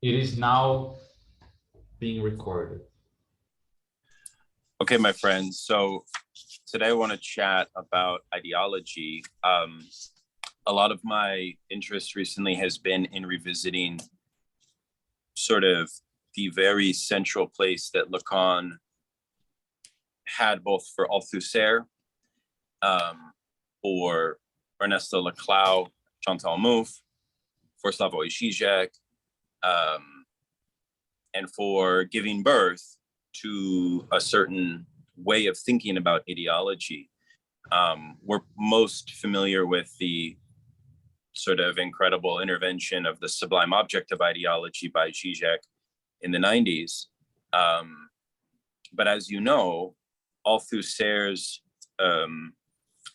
It is now being recorded. Okay, my friends. So today I want to chat about ideology. A lot of my interest recently has been in revisiting sort of the very central place that Lacan had both for Althusser, for Ernesto Laclau, Chantal Mouffe, for Slavoj Žižek, and for giving birth to a certain way of thinking about ideology. We're most familiar with the sort of incredible intervention of the sublime object of ideology by Žižek in the 90s. But as you know, Althusser's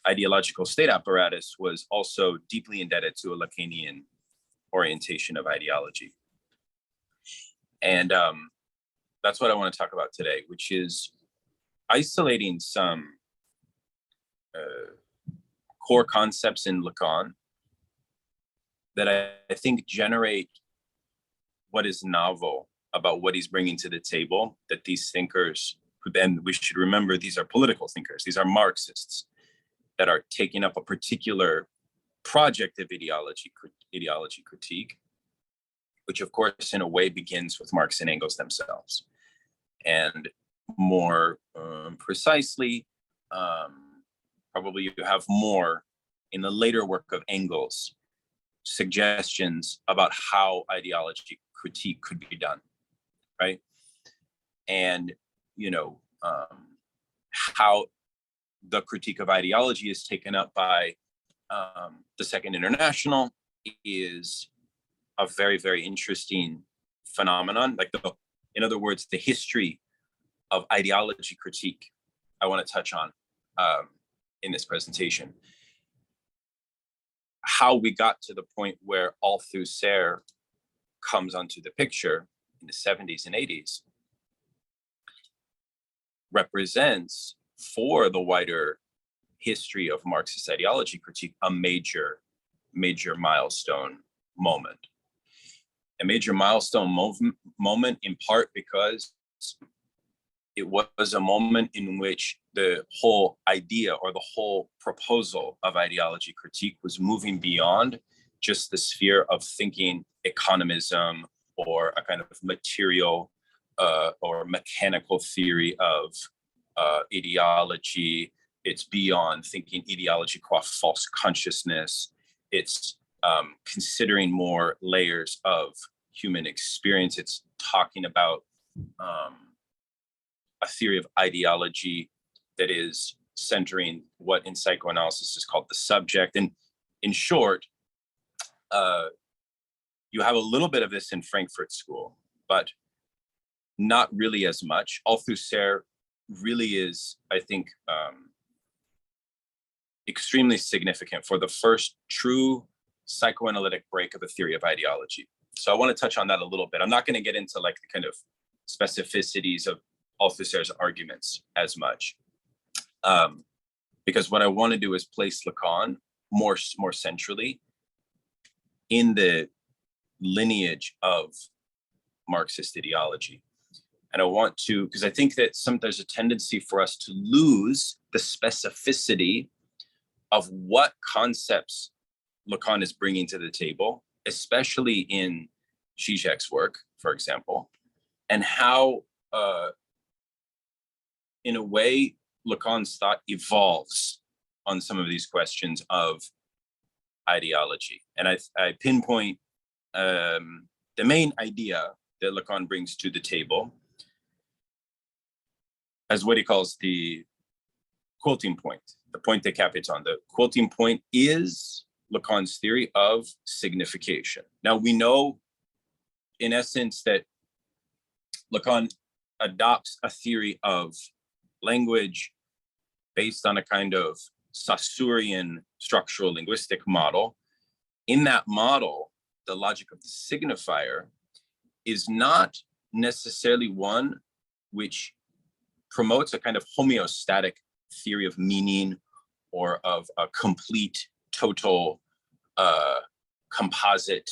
ideological state apparatus was also deeply indebted to a Lacanian orientation of ideology. And that's what I want to talk about today, which is isolating some core concepts in Lacan that I think generate what is novel about what he's bringing to the table, that these thinkers, who then we should remember, these are political thinkers, these are Marxists that are taking up a particular project of ideology critique, which of course in a way begins with Marx and Engels themselves. And more precisely, probably you have more in the later work of Engels, suggestions about how ideology critique could be done, right? And, you know, how the critique of ideology is taken up by the Second International is a very, very interesting phenomenon. Like, in other words, the history of ideology critique I want to touch on in this presentation. How we got to the point where Althusser comes onto the picture in the 70s and 80s represents, for the wider history of Marxist ideology critique, a major milestone moment. A major milestone moment in part because it was a moment in which the whole idea or the whole proposal of ideology critique was moving beyond just the sphere of thinking economism or a kind of material or mechanical theory of ideology. It's beyond thinking ideology qua false consciousness. It's considering more layers of human experience. It's talking about a theory of ideology that is centering what in psychoanalysis is called the subject. And in short, you have a little bit of this in Frankfurt School, but not really as much. Althusser really is, I think, extremely significant for the first true psychoanalytic break of a theory of ideology. So I want to touch on that a little bit. I'm not going to get into like the kind of specificities of Althusser's arguments as much, because what I want to do is place Lacan more centrally in the lineage of Marxist ideology. And I want to, because I think that there's a tendency for us to lose the specificity of what concepts Lacan is bringing to the table, especially in Žižek's work, for example, and how, in a way, Lacan's thought evolves on some of these questions of ideology. And I pinpoint the main idea that Lacan brings to the table as what he calls the quilting point, the point de capiton. The quilting point is Lacan's theory of signification. Now, we know, in essence, that Lacan adopts a theory of language based on a kind of Saussurean structural linguistic model. In that model, the logic of the signifier is not necessarily one which promotes a kind of homeostatic theory of meaning or of a complete, total, composite,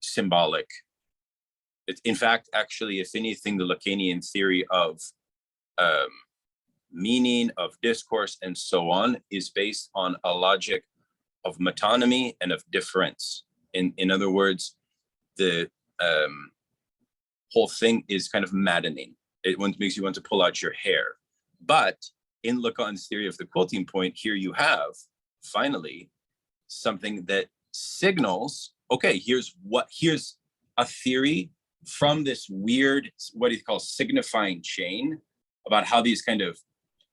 symbolic In fact, actually, if anything, the Lacanian theory of meaning, of discourse, and so on is based on a logic of metonymy and of difference. In other words, the whole thing is kind of maddening. It makes you want to pull out your hair. But in Lacan's theory of the quilting point, here you have finally something that signals, okay, here's a theory from this weird, what he calls signifying chain, about how these kind of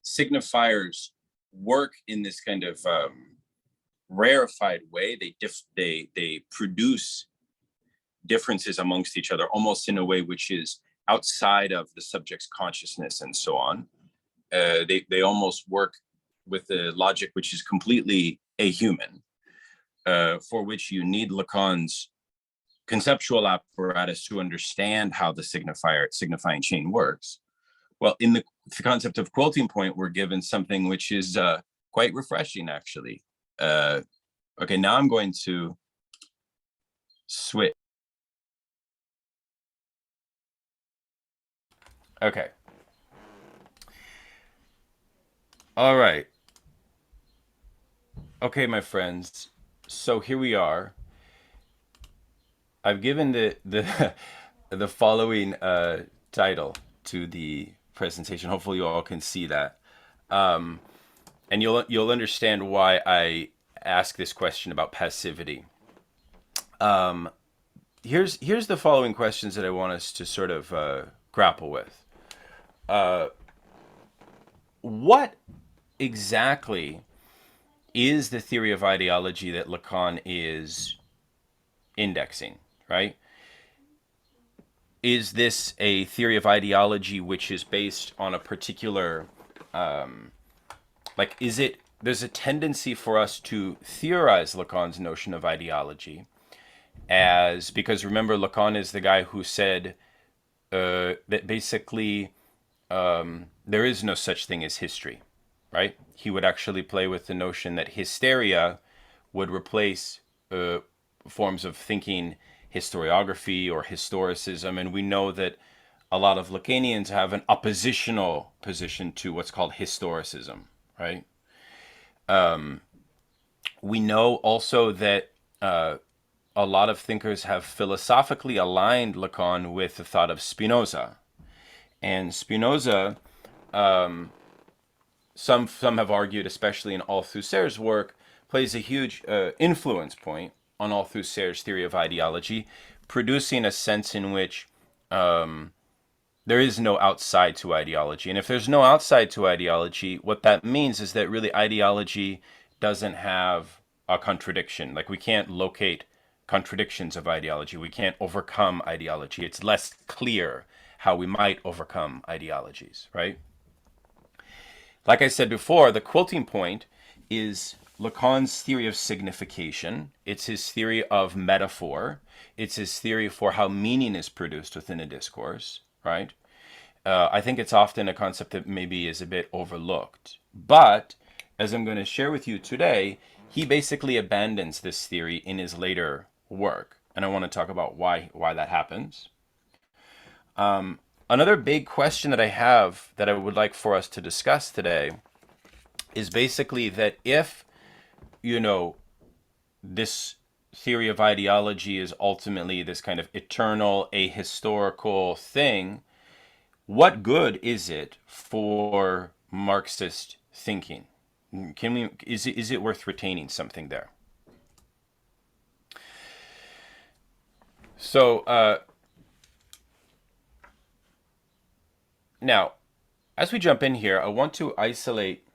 signifiers work in this kind of rarefied way. They produce differences amongst each other, almost in a way which is outside of the subject's consciousness and so on. They almost work with a logic which is completely ahuman, for which you need Lacan's conceptual apparatus to understand how the signifying chain works. Well, in the concept of quilting point, we're given something which is quite refreshing, actually. Okay, now I'm going to switch. Okay. All right. Okay, my friends. So here we are. I've given the following title to the presentation. Hopefully, you all can see that, and you'll understand why I ask this question about passivity. Here's the following questions that I want us to sort of grapple with. What exactly is the theory of ideology that Lacan is indexing, right? Is this a theory of ideology which is based on a particular, there's a tendency for us to theorize Lacan's notion of ideology because remember, Lacan is the guy who said that basically there is no such thing as history, right? He would actually play with the notion that hysteria would replace forms of thinking, historiography or historicism, and we know that a lot of Lacanians have an oppositional position to what's called historicism, right? We know also that a lot of thinkers have philosophically aligned Lacan with the thought of Spinoza. And Spinoza, some have argued, especially in Althusser's work, plays a huge influence point on Althusser's theory of ideology, producing a sense in which there is no outside to ideology. And if there's no outside to ideology, what that means is that really ideology doesn't have a contradiction. Like, we can't locate contradictions of ideology. We can't overcome ideology. It's less clear how we might overcome ideologies, right? Like I said before, the quilting point is Lacan's theory of signification. It's his theory of metaphor. It's his theory for how meaning is produced within a discourse, right? I think it's often a concept that maybe is a bit overlooked. But, as I'm going to share with you today, he basically abandons this theory in his later work. And I want to talk about why that happens. Another big question that I have that I would like for us to discuss today is basically that if, this theory of ideology is ultimately this kind of eternal, ahistorical thing, what good is it for Marxist thinking? Is it worth retaining something there? So, now, as we jump in here, I want to isolate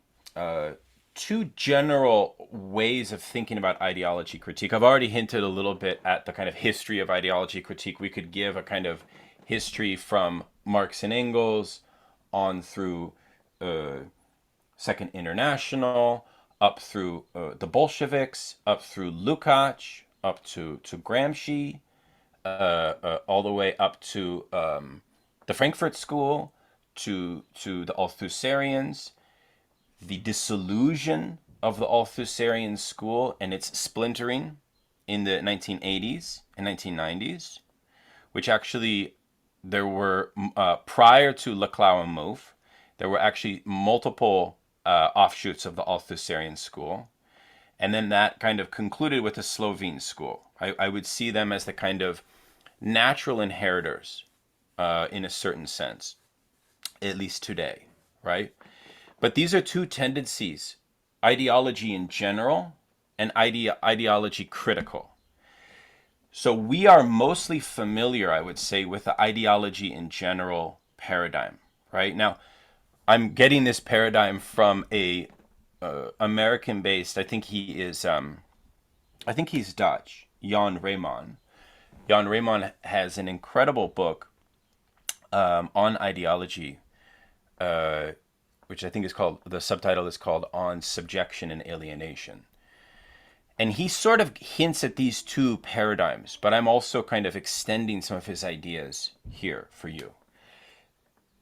two general ways of thinking about ideology critique. I've already hinted a little bit at the kind of history of ideology critique. We could give a kind of history from Marx and Engels on through Second International, up through the Bolsheviks, up through Lukács, up to Gramsci, all the way up to the Frankfurt School, to the Althusserians, the dissolution of the Althusserian school and its splintering in the 1980s and 1990s. which actually there were, prior to Laclau and Mouffe, there were actually multiple offshoots of the Althusserian school. And then that kind of concluded with the Slovene school. I would see them as the kind of natural inheritors in a certain sense, at least today, right? But these are two tendencies, ideology in general and ideology critical. So we are mostly familiar, I would say, with the ideology in general paradigm, right? Now, I'm getting this paradigm from a American-based, I think he's Dutch, Jan Rayman. Jan Rayman has an incredible book on ideology, which I think is called, the subtitle is called On Subjection and Alienation. And he sort of hints at these two paradigms, but I'm also kind of extending some of his ideas here for you.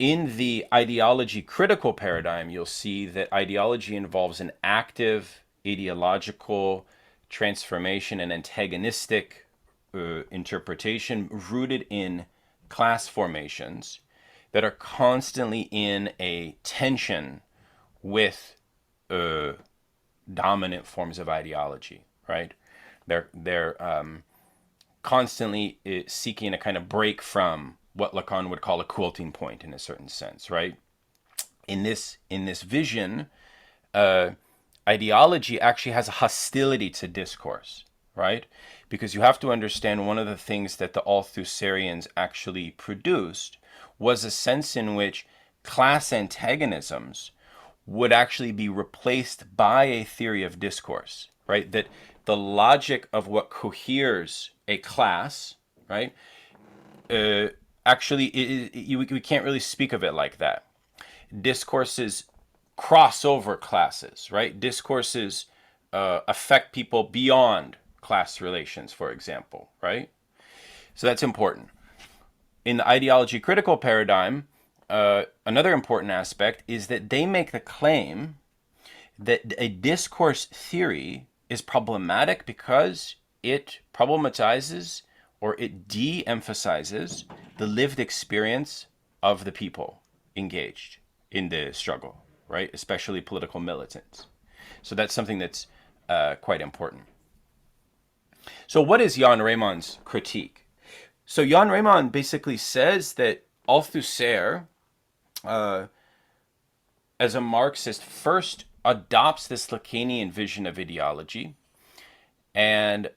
In the ideology critical paradigm, you'll see that ideology involves an active ideological transformation and antagonistic interpretation rooted in class formations that are constantly in a tension with dominant forms of ideology, right? They're constantly seeking a kind of break from what Lacan would call a quilting point in a certain sense, right? In this vision, ideology actually has a hostility to discourse, right? Because you have to understand one of the things that the Althusserians actually produced was a sense in which class antagonisms would actually be replaced by a theory of discourse, right? That the logic of what coheres a class, right? Actually, we can't really speak of it like that. Discourses cross over classes, right? Discourses affect people beyond class relations, for example, right? So that's important. In the ideology critical paradigm, another important aspect is that they make the claim that a discourse theory is problematic because it problematizes or it de-emphasizes the lived experience of the people engaged in the struggle, right? Especially political militants. So that's something that's quite important. So what is Jan Rayman's critique? So Jan Rayman basically says that Althusser, as a Marxist, first adopts this Lacanian vision of ideology, and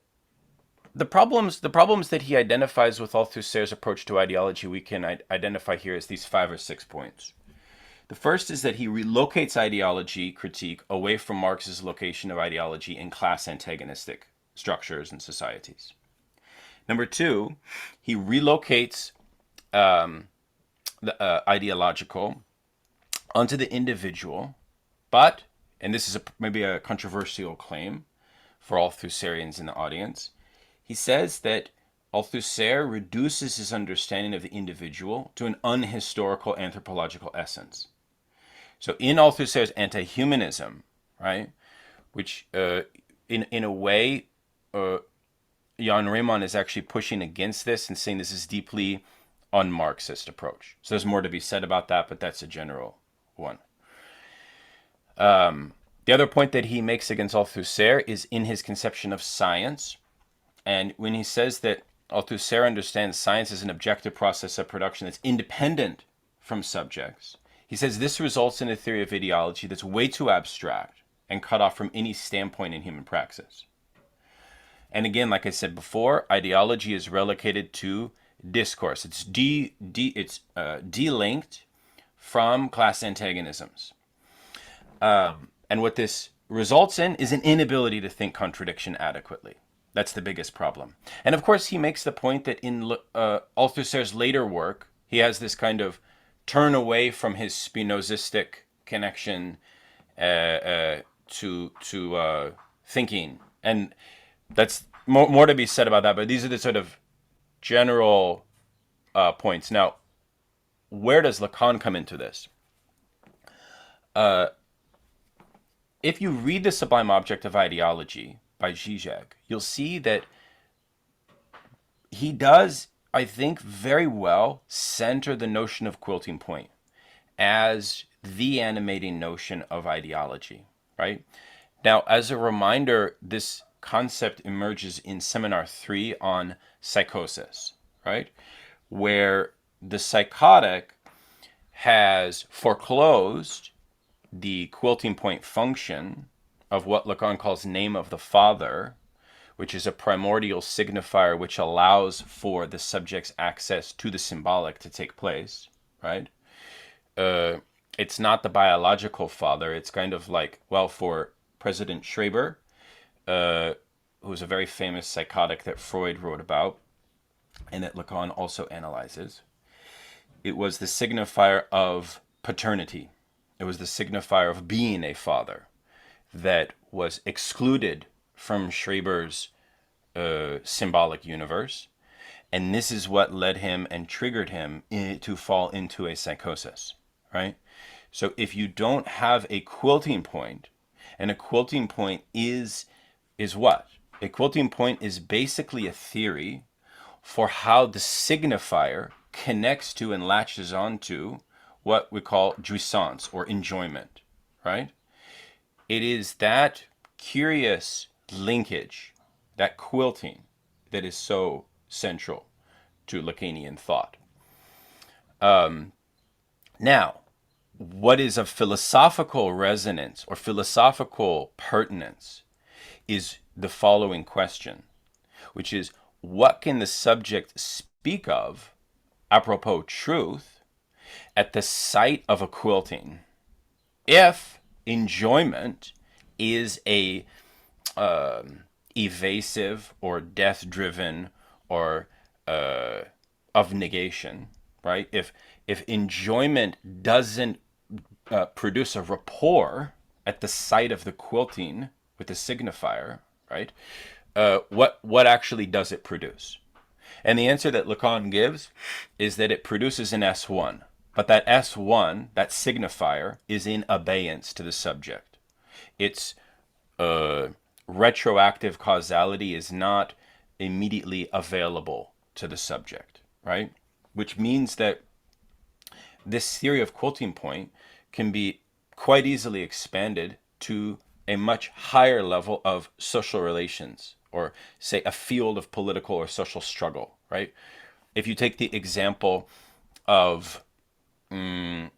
the problems that he identifies with Althusser's approach to ideology we can identify here as these 5 or 6 points. The first is that he relocates ideology critique away from Marx's location of ideology in class antagonistic structures and societies. Number 2, he relocates the ideological onto the individual, but, and this is maybe a controversial claim for Althusserians in the audience, he says that Althusser reduces his understanding of the individual to an unhistorical anthropological essence. So in Althusser's anti-humanism, right, which in a way, Jan Rayman is actually pushing against this and saying this is deeply un-Marxist approach. So there's more to be said about that, but that's a general one. The other point that he makes against Althusser is in his conception of science. And when he says that Althusser understands science as an objective process of production that's independent from subjects, he says this results in a theory of ideology that's way too abstract and cut off from any standpoint in human praxis. And again, like I said before, ideology is relegated to discourse. It's delinked from class antagonisms. And what this results in is an inability to think contradiction adequately. That's the biggest problem. And of course, he makes the point that in Althusser's later work, he has this kind of turn away from his Spinozistic connection to thinking. And that's more to be said about that, but these are the sort of general points. Now, where does Lacan come into this? If you read The Sublime Object of Ideology by Zizek, you'll see that he does I think, very well center the notion of quilting point as the animating notion of ideology, right? Now, as a reminder, this concept emerges in Seminar 3 on Psychoses, right? Where the psychotic has foreclosed the quilting point function of what Lacan calls name of the father, which is a primordial signifier which allows for the subject's access to the symbolic to take place, right? It's not the biological father. It's kind of like, well, for President Schreber, who's a very famous psychotic that Freud wrote about and that Lacan also analyzes, it was the signifier of paternity. It was the signifier of being a father that was excluded from Schreber's symbolic universe. And this is what led him and triggered him to fall into a psychosis, right? So if you don't have a quilting point, and a quilting point is what? A quilting point is basically a theory for how the signifier connects to and latches onto what we call jouissance or enjoyment, right? It is that curious linkage, that quilting, that is so central to Lacanian thought. Now, what is of philosophical resonance or philosophical pertinence is the following question, which is, what can the subject speak of, apropos truth, at the site of a quilting, if enjoyment is a evasive or death-driven or of negation, right? If enjoyment doesn't produce a rapport at the site of the quilting with the signifier, right? What actually does it produce? And the answer that Lacan gives is that it produces an S1. But that S1, that signifier, is in abeyance to the subject. Its retroactive causality is not immediately available to the subject, right? Which means that this theory of quilting point can be quite easily expanded to a much higher level of social relations, or say a field of political or social struggle, right? If you take the example of the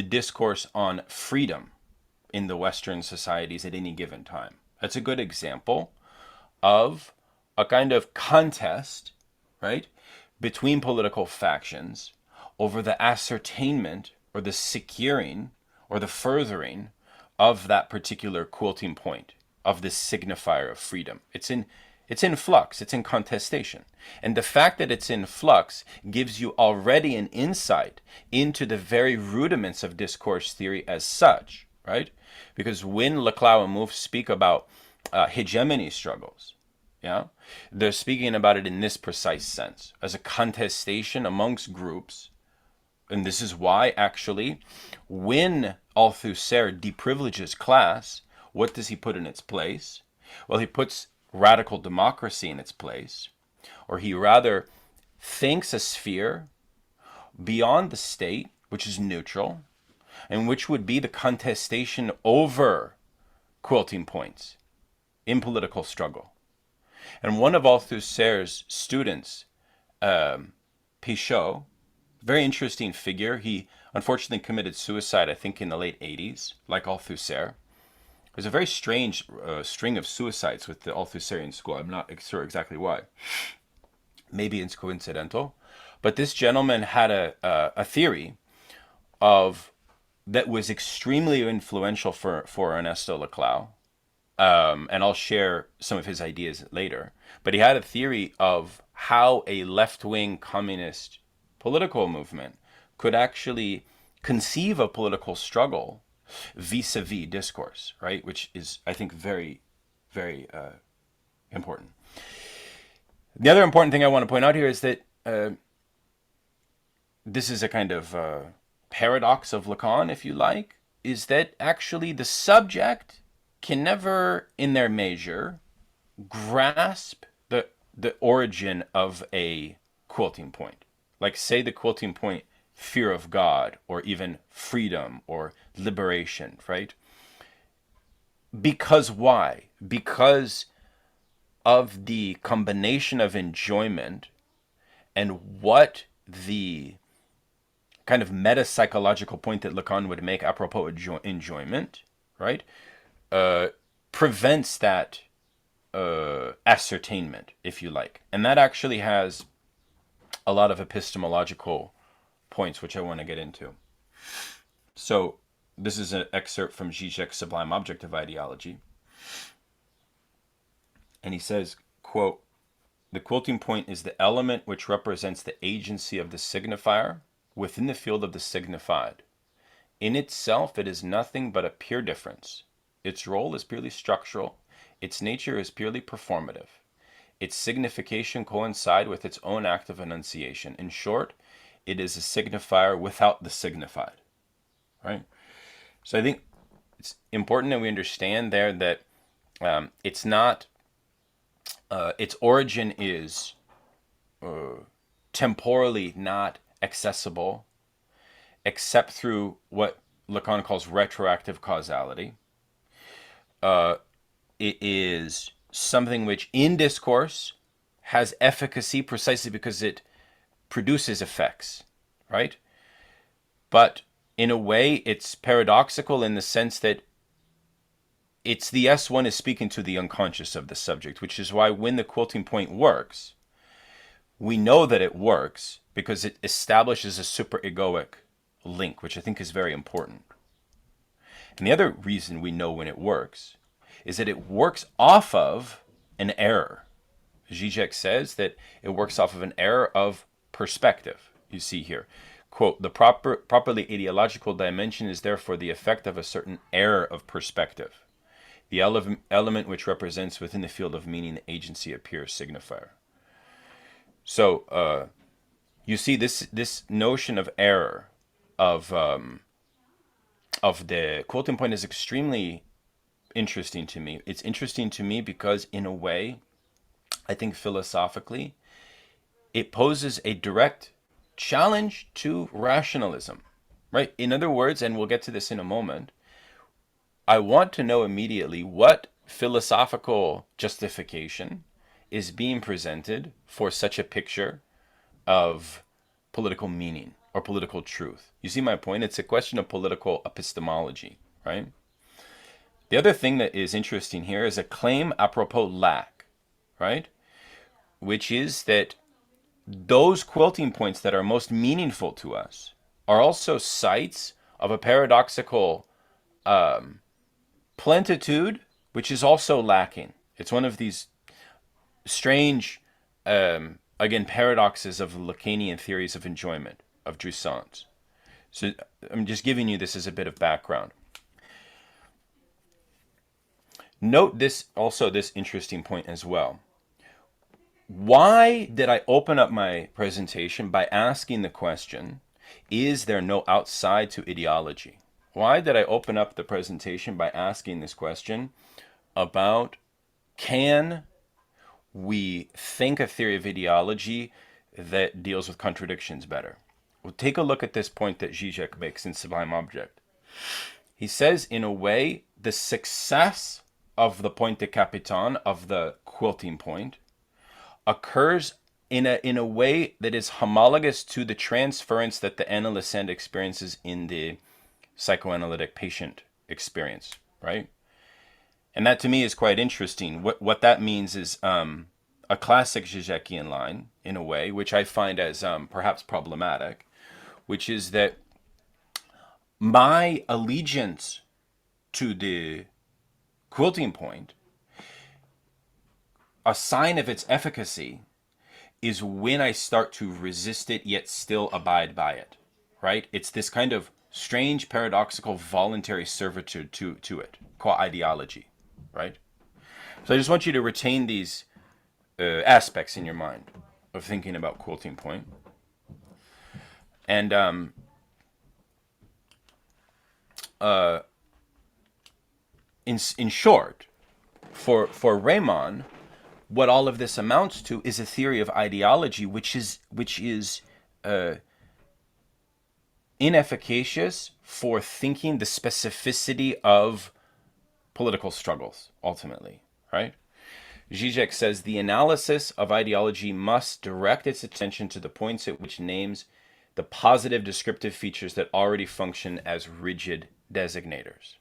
discourse on freedom in the Western societies at any given time, that's a good example of a kind of contest, right, between political factions over the ascertainment or the securing or the furthering of that particular quilting point, of this signifier of freedom. It's in flux, it's in contestation. And the fact that it's in flux gives you already an insight into the very rudiments of discourse theory as such, right? Because when Laclau and Mouffe speak about hegemony struggles, yeah, they're speaking about it in this precise sense, as a contestation amongst groups. And this is why, actually, when Althusser deprivileges class, what does he put in its place? Well, he puts radical democracy in its place, or he rather thinks a sphere beyond the state, which is neutral, and which would be the contestation over quilting points in political struggle. And one of Althusser's students, Pichot, very interesting figure. He unfortunately committed suicide, I think, in the late 80s, like Althusser. There's a very strange string of suicides with the Althusserian school. I'm not sure exactly why. Maybe it's coincidental. But this gentleman had a theory of that was extremely influential for Ernesto Laclau. And I'll share some of his ideas later. But he had a theory of how a left-wing communist political movement could actually conceive a political struggle vis-a-vis discourse, right? Which is, I think, very, very important. The other important thing I want to point out here is that this is a kind of paradox of Lacan, if you like, is that actually the subject can never, in their measure, grasp the origin of a quilting point. Like, say the quilting point, fear of God, or even freedom or liberation, right? Because why? Because of the combination of enjoyment and what the kind of meta-psychological point that Lacan would make apropos enjoyment, right, prevents that ascertainment, if you like. And that actually has a lot of epistemological points, which I want to get into. So this is an excerpt from Zizek's Sublime Objective Ideology. And he says, quote, "The quilting point is the element which represents the agency of the signifier within the field of the signified. In itself, it is nothing but a pure difference. Its role is purely structural. Its nature is purely performative. Its signification coincides with its own act of enunciation. In short, it is a signifier without the signified." Right? So I think it's important that we understand there that it's not, its origin is temporally not accessible except through what Lacan calls retroactive causality. It is something which in discourse has efficacy precisely because it produces effects, right? But in a way, it's paradoxical in the sense that it's the S1 is speaking to the unconscious of the subject, which is why when the quilting point works, we know that it works because it establishes a superegoic link, which I think is very important. And the other reason we know when it works is that it works off of an error. Zizek says that it works off of an error of perspective. You see here, quote, "The properly ideological dimension is therefore the effect of a certain error of perspective. The element which represents within the field of meaning the agency of pure signifier." So you see this notion of error of the quilting point is extremely interesting to me. It's interesting to me because in a way, I think philosophically, it poses a direct challenge to rationalism, right? In other words, and we'll get to this in a moment, I want to know immediately what philosophical justification is being presented for such a picture of political meaning or political truth. You see my point? It's a question of political epistemology, right? The other thing that is interesting here is a claim apropos lack, right? Which is that those quilting points that are most meaningful to us are also sites of a paradoxical plentitude, which is also lacking. It's one of these strange, again, paradoxes of Lacanian theories of enjoyment, of jouissance. So I'm just giving you this as a bit of background. Note this interesting point as well. Why did I open up my presentation by asking the question, is there no outside to ideology? Why did I open up the presentation by asking this question about, can we think a theory of ideology that deals with contradictions better? Well, take a look at this point that Zizek makes in Sublime Object. He says, in a way, the success of the point de capiton, of the quilting point, occurs in a way that is homologous to the transference that the analysand experiences in the psychoanalytic patient experience, right? And that to me is quite interesting. What that means is a classic Zizekian line, in a way, which I find as perhaps problematic, which is that my allegiance to the quilting point, a sign of its efficacy, is when I start to resist it yet still abide by it, right? It's this kind of strange, paradoxical, voluntary servitude to it, called ideology, right? So I just want you to retain these aspects in your mind of thinking about quilting point. And in short, for Raymond, what all of this amounts to is a theory of ideology, which is inefficacious for thinking the specificity of political struggles, ultimately, right? Zizek says the analysis of ideology must direct its attention to the points at which names the positive descriptive features that already function as rigid designators.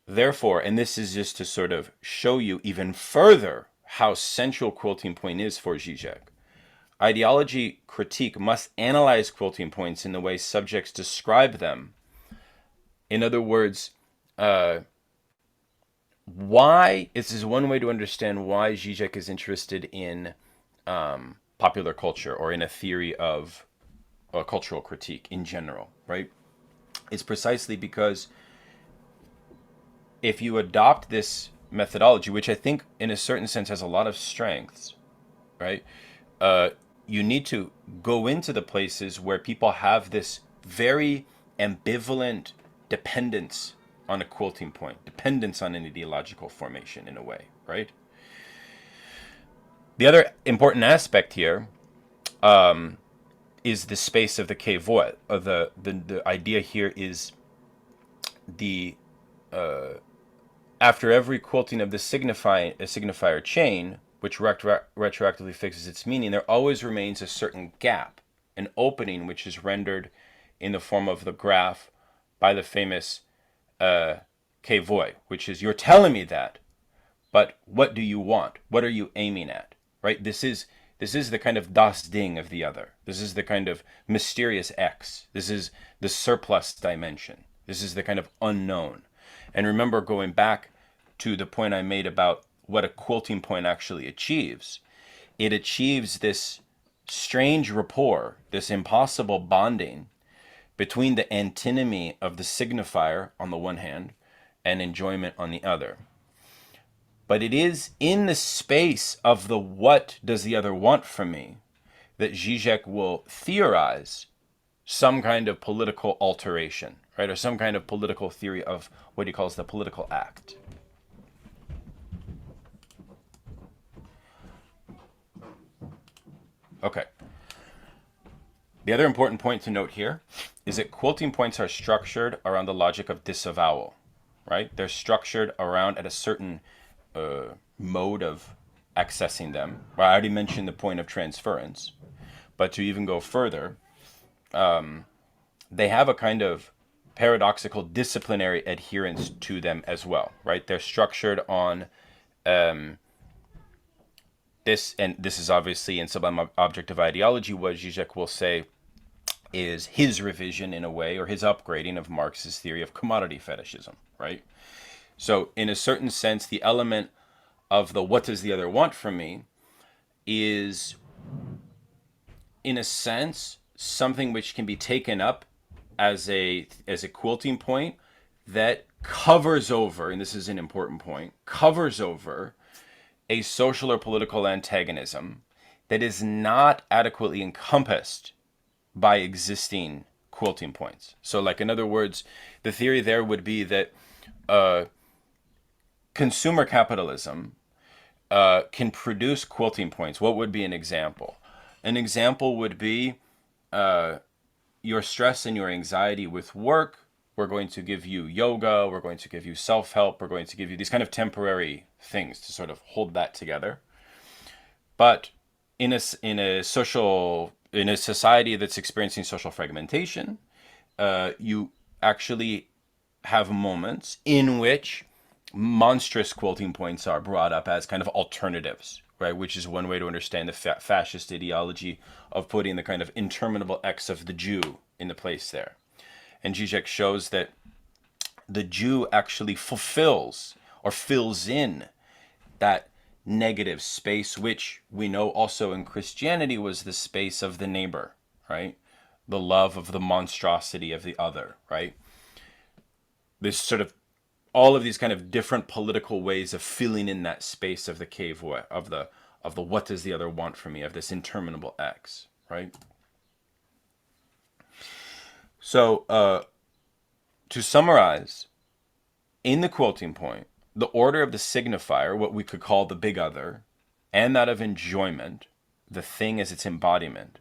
Therefore, and this is just to sort of show you even further how central quilting point is for Zizek, ideology critique must analyze quilting points in the way subjects describe them. In other words, why, this is one way to understand why Zizek is interested in popular culture or in a theory of cultural critique in general, right? It's precisely because if you adopt this methodology, which I think in a certain sense has a lot of strengths, right? You need to go into the places where people have this very ambivalent dependence on a quilting point, dependence on an ideological formation in a way, right? The other important aspect here is the space of the K-void. The idea here is the after every quilting of the signifier chain, which retroactively fixes its meaning, there always remains a certain gap, an opening which is rendered in the form of the graph by the famous K-void, which is, you're telling me that, but what do you want? What are you aiming at? Right? This is the kind of das Ding of the other. This is the kind of mysterious X. This is the surplus dimension. This is the kind of unknown. And remember, going back to the point I made about what a quilting point actually achieves, it achieves this strange rapport, this impossible bonding between the antinomy of the signifier on the one hand and enjoyment on the other. But it is in the space of the what does the other want from me that Zizek will theorize some kind of political alteration, right? Or some kind of political theory of what he calls the political act. Okay. The other important point to note here is that quilting points are structured around the logic of disavowal, right? They're structured around at a certain mode of accessing them. Well, I already mentioned the point of transference, but to even go further, they have a kind of paradoxical disciplinary adherence to them as well, right? They're structured on this, and this is obviously in Sublime Object of Ideology, what Zizek will say is his revision in a way, or his upgrading of Marx's theory of commodity fetishism, right? So in a certain sense, the element of the what does the other want from me is, in a sense, something which can be taken up as a quilting point that covers over, and this is an important point, covers over a social or political antagonism that is not adequately encompassed by existing quilting points. So, like, in other words, the theory there would be that consumer capitalism can produce quilting points. What would be an example? An example would be your stress and your anxiety with work. We're going to give you yoga. We're going to give you self-help. We're going to give you these kind of temporary things to sort of hold that together. But in a society that's experiencing social fragmentation, you actually have moments in which monstrous quilting points are brought up as kind of alternatives, right? Which is one way to understand the fascist ideology of putting the kind of interminable X of the Jew in the place there. And Zizek shows that the Jew actually fulfills or fills in that negative space, which we know also in Christianity was the space of the neighbor, right? The love of the monstrosity of the other, right? This sort of, all of these kind of different political ways of filling in that space of the cave, of the what does the other want from me, of this interminable X, right? So, to summarize, in the quilting point, the order of the signifier, what we could call the big other, and that of enjoyment, the thing as its embodiment,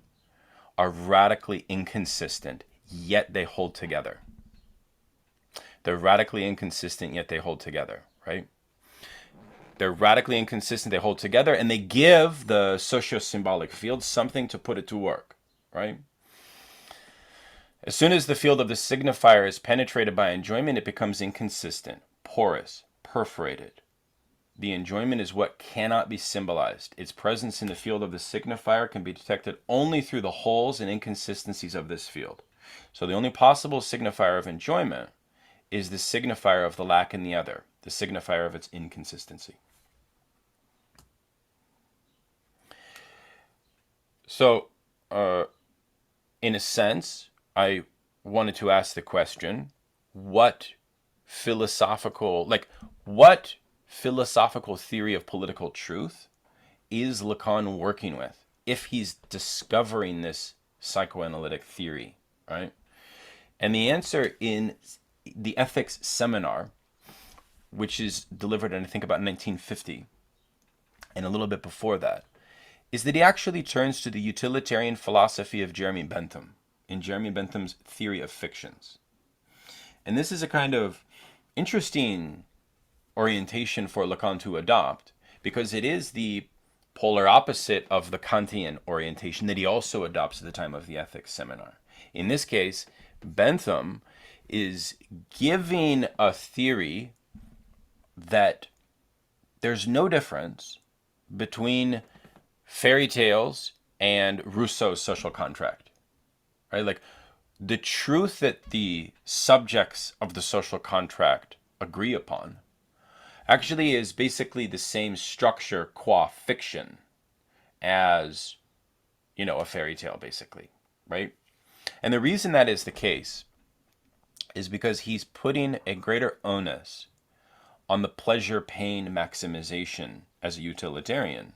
are radically inconsistent, yet they hold together. They're radically inconsistent, yet they hold together, right? They're radically inconsistent, they hold together, and they give the socio-symbolic field something to put it to work, right? As soon as the field of the signifier is penetrated by enjoyment, it becomes inconsistent, porous, perforated. The enjoyment is what cannot be symbolized. Its presence in the field of the signifier can be detected only through the holes and inconsistencies of this field. So the only possible signifier of enjoyment is the signifier of the lack in the other, the signifier of its inconsistency. So, in a sense, I wanted to ask the question, what philosophical theory of political truth is Lacan working with if he's discovering this psychoanalytic theory, right? And the answer in the ethics seminar, which is delivered in, I think, about 1950, and a little bit before that, is that he actually turns to the utilitarian philosophy of Jeremy Bentham, in Jeremy Bentham's theory of fictions. And this is a kind of interesting orientation for Lacan to adopt, because it is the polar opposite of the Kantian orientation that he also adopts at the time of the ethics seminar. In this case, Bentham is giving a theory that there's no difference between fairy tales and Rousseau's social contract, right? Like, the truth that the subjects of the social contract agree upon actually is basically the same structure qua fiction as, a fairy tale, basically, right? And the reason that is the case is because he's putting a greater onus on the pleasure-pain maximization as a utilitarian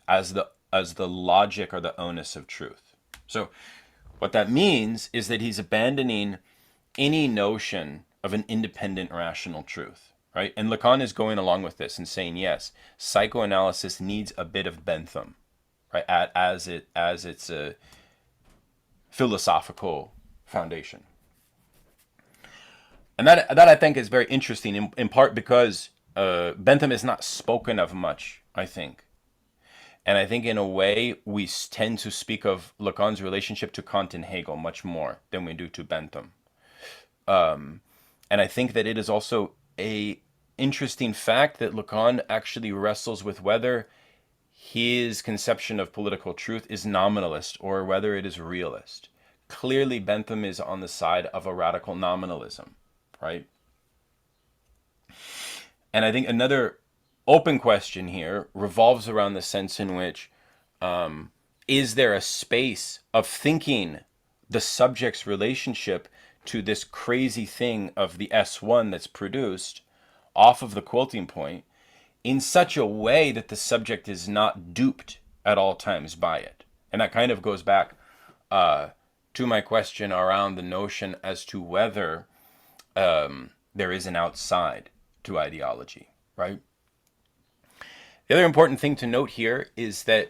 as the logic or the onus of truth. So what that means is that he's abandoning any notion of an independent rational truth, right? And Lacan is going along with this and saying, yes, psychoanalysis needs a bit of Bentham, right, as its a philosophical foundation. And that I think is very interesting, in part because Bentham is not spoken of much, I think. And I think in a way we tend to speak of Lacan's relationship to Kant and Hegel much more than we do to Bentham. And I think that it is also a interesting fact that Lacan actually wrestles with whether his conception of political truth is nominalist or whether it is realist. Clearly, Bentham is on the side of a radical nominalism, right? And I think another open question here revolves around the sense in which is there a space of thinking the subject's relationship to this crazy thing of the S1 that's produced off of the quilting point in such a way that the subject is not duped at all times by it. And that kind of goes back to my question around the notion as to whether there is an outside to ideology, right? The other important thing to note here is that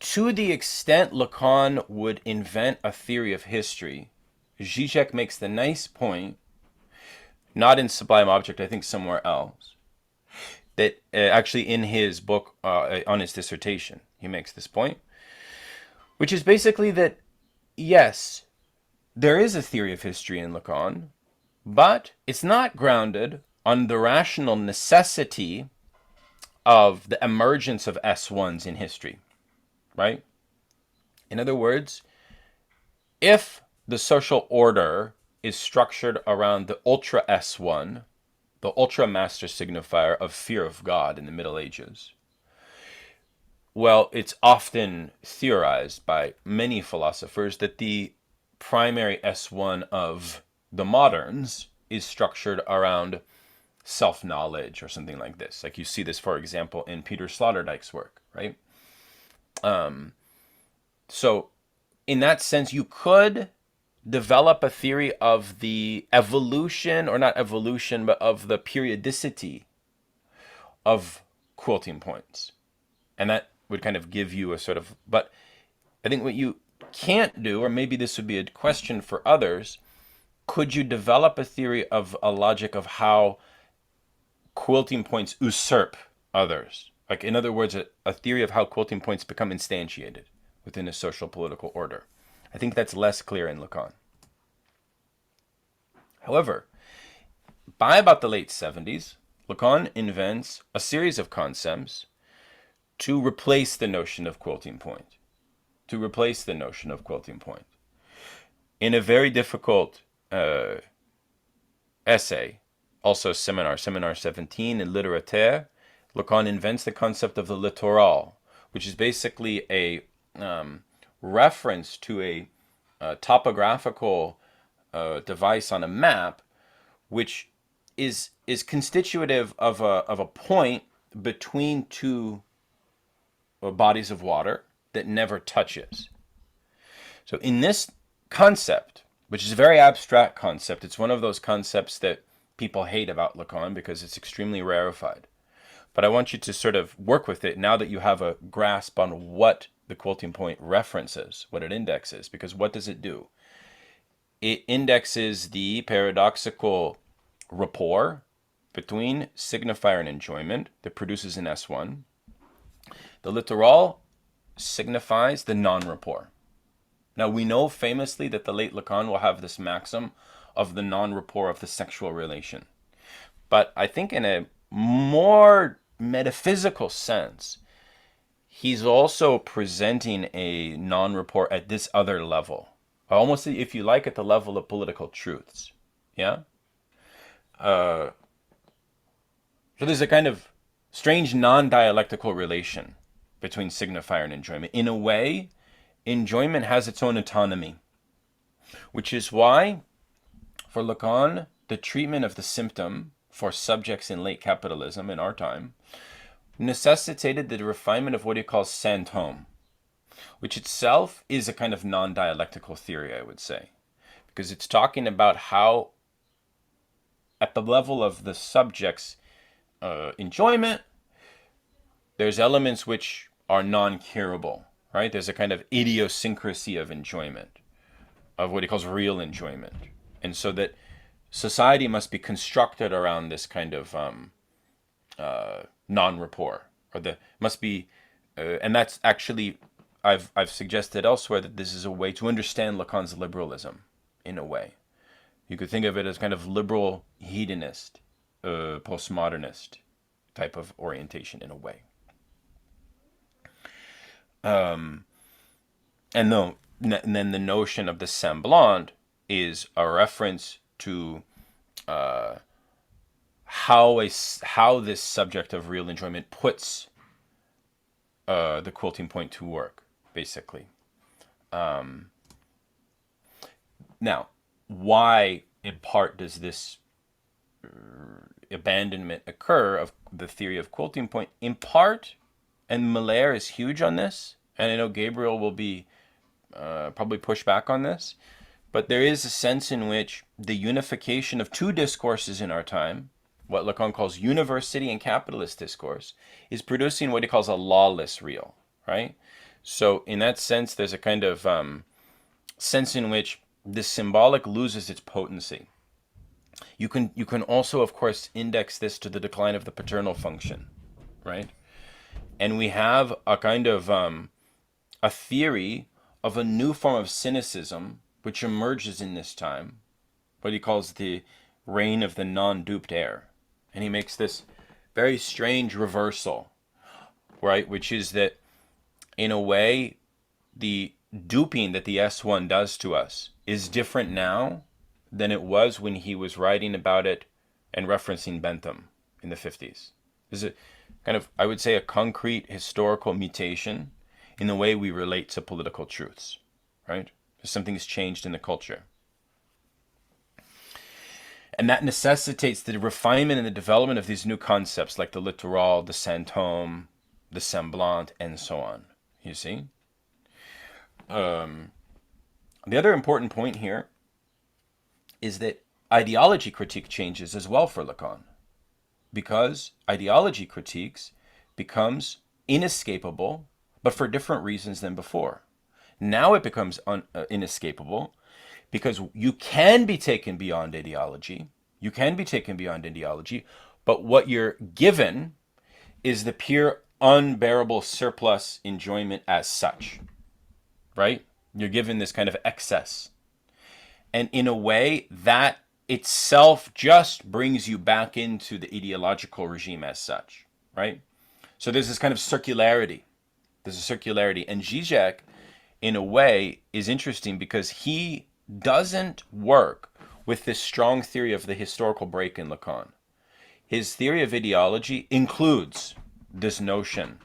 to the extent Lacan would invent a theory of history, Zizek makes the nice point, not in Sublime Object, I think somewhere else, that actually in his book on his dissertation, he makes this point, which is basically that, yes, there is a theory of history in Lacan, but it's not grounded on the rational necessity of the emergence of S1s in history, right? In other words, if the social order is structured around the ultra S1, the ultra master signifier of fear of God in the Middle Ages, well, it's often theorized by many philosophers that the primary S1 of the moderns is structured around self-knowledge or something like this. Like you see this, for example, in Peter Sloterdijk's work, right? So in that sense, you could develop a theory of the evolution, or not evolution, but of the periodicity of quilting points. And that would kind of give you a sort of, but I think what you can't do, or maybe this would be a question for others, could you develop a theory of a logic of how quilting points usurp others? Like, in other words, a theory of how quilting points become instantiated within a social political order. I think that's less clear in Lacan. However, by about the late 70s, Lacan invents a series of concepts to replace the notion of quilting point. In a very difficult essay, also seminar 17 in Littérature, Lacan invents the concept of the littoral, which is basically a reference to a topographical device on a map, which is constitutive of a point between two bodies of water that never touches. So in this concept, which is a very abstract concept, it's one of those concepts that people hate about Lacan because it's extremely rarefied. But I want you to sort of work with it now that you have a grasp on what the quilting point references, what it indexes, because what does it do? It indexes the paradoxical rapport between signifier and enjoyment that produces an S1. The littoral signifies the non-rapport. Now, we know famously that the late Lacan will have this maxim of the non-rapport of the sexual relation. But I think in a more metaphysical sense, he's also presenting a non-rapport at this other level. Almost, if you like, at the level of political truths. Yeah? So there's a kind of strange non-dialectical relation between signifier and enjoyment. In a way, enjoyment has its own autonomy, which is why, for Lacan, the treatment of the symptom for subjects in late capitalism in our time necessitated the refinement of what he calls symptôme, which itself is a kind of non-dialectical theory, I would say, because it's talking about how, at the level of the subject's enjoyment, there's elements which are non-curable, right? There's a kind of idiosyncrasy of enjoyment, of what he calls real enjoyment. And so that society must be constructed around this kind of non-rapport, or must be, and that's actually, I've suggested elsewhere that this is a way to understand Lacan's liberalism, in a way. You could think of it as kind of liberal hedonist, postmodernist type of orientation, in a way. And then the notion of the semblant is a reference to how this subject of real enjoyment puts the quilting point to work, basically. Now, why in part does this abandonment occur of the theory of quilting point? In part, and Miller is huge on this, and I know Gabriel will be probably push back on this, but there is a sense in which the unification of two discourses in our time, what Lacan calls university and capitalist discourse, is producing what he calls a lawless real, right? So in that sense, there's a kind of sense in which the symbolic loses its potency. You can also, of course, index this to the decline of the paternal function, right? And we have a kind of a theory of a new form of cynicism which emerges in this time, what he calls the reign of the non-duped heir. And he makes this very strange reversal, right? Which is that, in a way, the duping that the S1 does to us is different now than it was when he was writing about it and referencing Bentham in the 50s. There's a kind of, I would say, a concrete historical mutation in the way we relate to political truths, right? Something has changed in the culture. And that necessitates the refinement and the development of these new concepts like the littoral, the symptôme, the semblant, and so on. You see? The other important point here is that ideology critique changes as well for Lacan. because ideology critiques becomes inescapable, but for different reasons than before. Now it becomes inescapable because you can be taken beyond ideology. You can be taken beyond ideology, but what you're given is the pure unbearable surplus enjoyment as such, right? You're given this kind of excess. And in a way, that itself just brings you back into the ideological regime as such, right? So there's this kind of circularity. There's a circularity. And Zizek, in a way, is interesting because he doesn't work with this strong theory of the historical break in Lacan. His theory of ideology includes this notion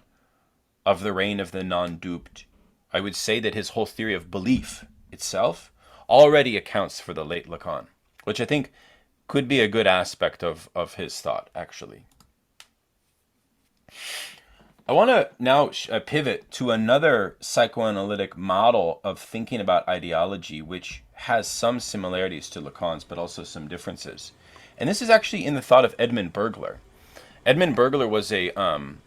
of the reign of the non-duped. I would say that his whole theory of belief itself already accounts for the late Lacan, which I think could be a good aspect of his thought, actually. I want to now pivot to another psychoanalytic model of thinking about ideology, which has some similarities to Lacan's, but also some differences. And this is actually in the thought of Edmund Bergler. Edmund Bergler was a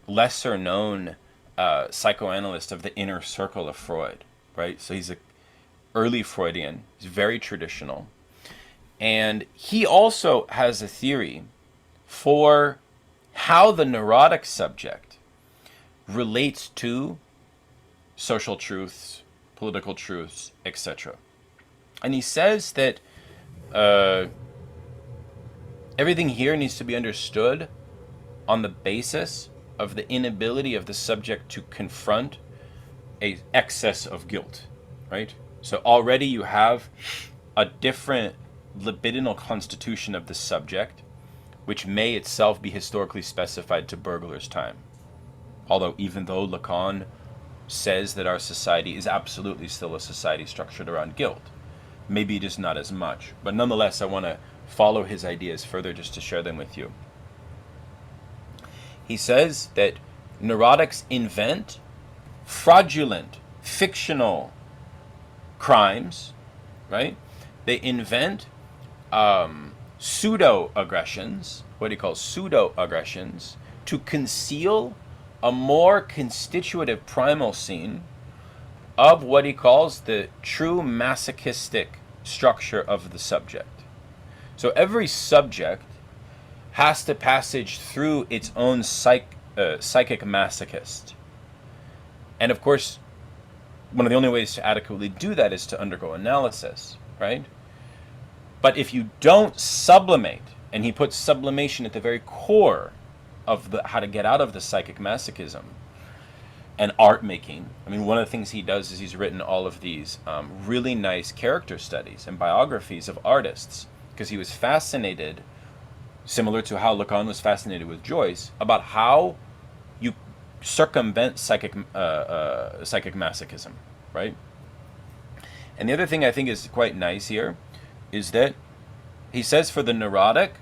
lesser-known psychoanalyst of the inner circle of Freud, right? So he's an early Freudian. He's very traditional. And he also has a theory for how the neurotic subject relates to social truths, political truths, etc. And he says that everything here needs to be understood on the basis of the inability of the subject to confront an excess of guilt, right? So already you have a different libidinal constitution of the subject, which may itself be historically specified to Bergler's time. Although even though Lacan says that our society is absolutely still a society structured around guilt, maybe it is not as much. But nonetheless, I want to follow his ideas further just to share them with you. He says that neurotics invent fraudulent, fictional crimes, right? They invent pseudo-aggressions, what he calls pseudo-aggressions, to conceal a more constitutive primal scene of what he calls the true masochistic structure of the subject. So every subject has to passage through its own psychic masochist. And of course, one of the only ways to adequately do that is to undergo analysis, right? But if you don't sublimate, and he puts sublimation at the very core of how to get out of the psychic masochism and art making. I mean, one of the things he does is he's written all of these really nice character studies and biographies of artists because he was fascinated, similar to how Lacan was fascinated with Joyce, about how you circumvent psychic masochism, right? And the other thing I think is quite nice here is that he says for the neurotic,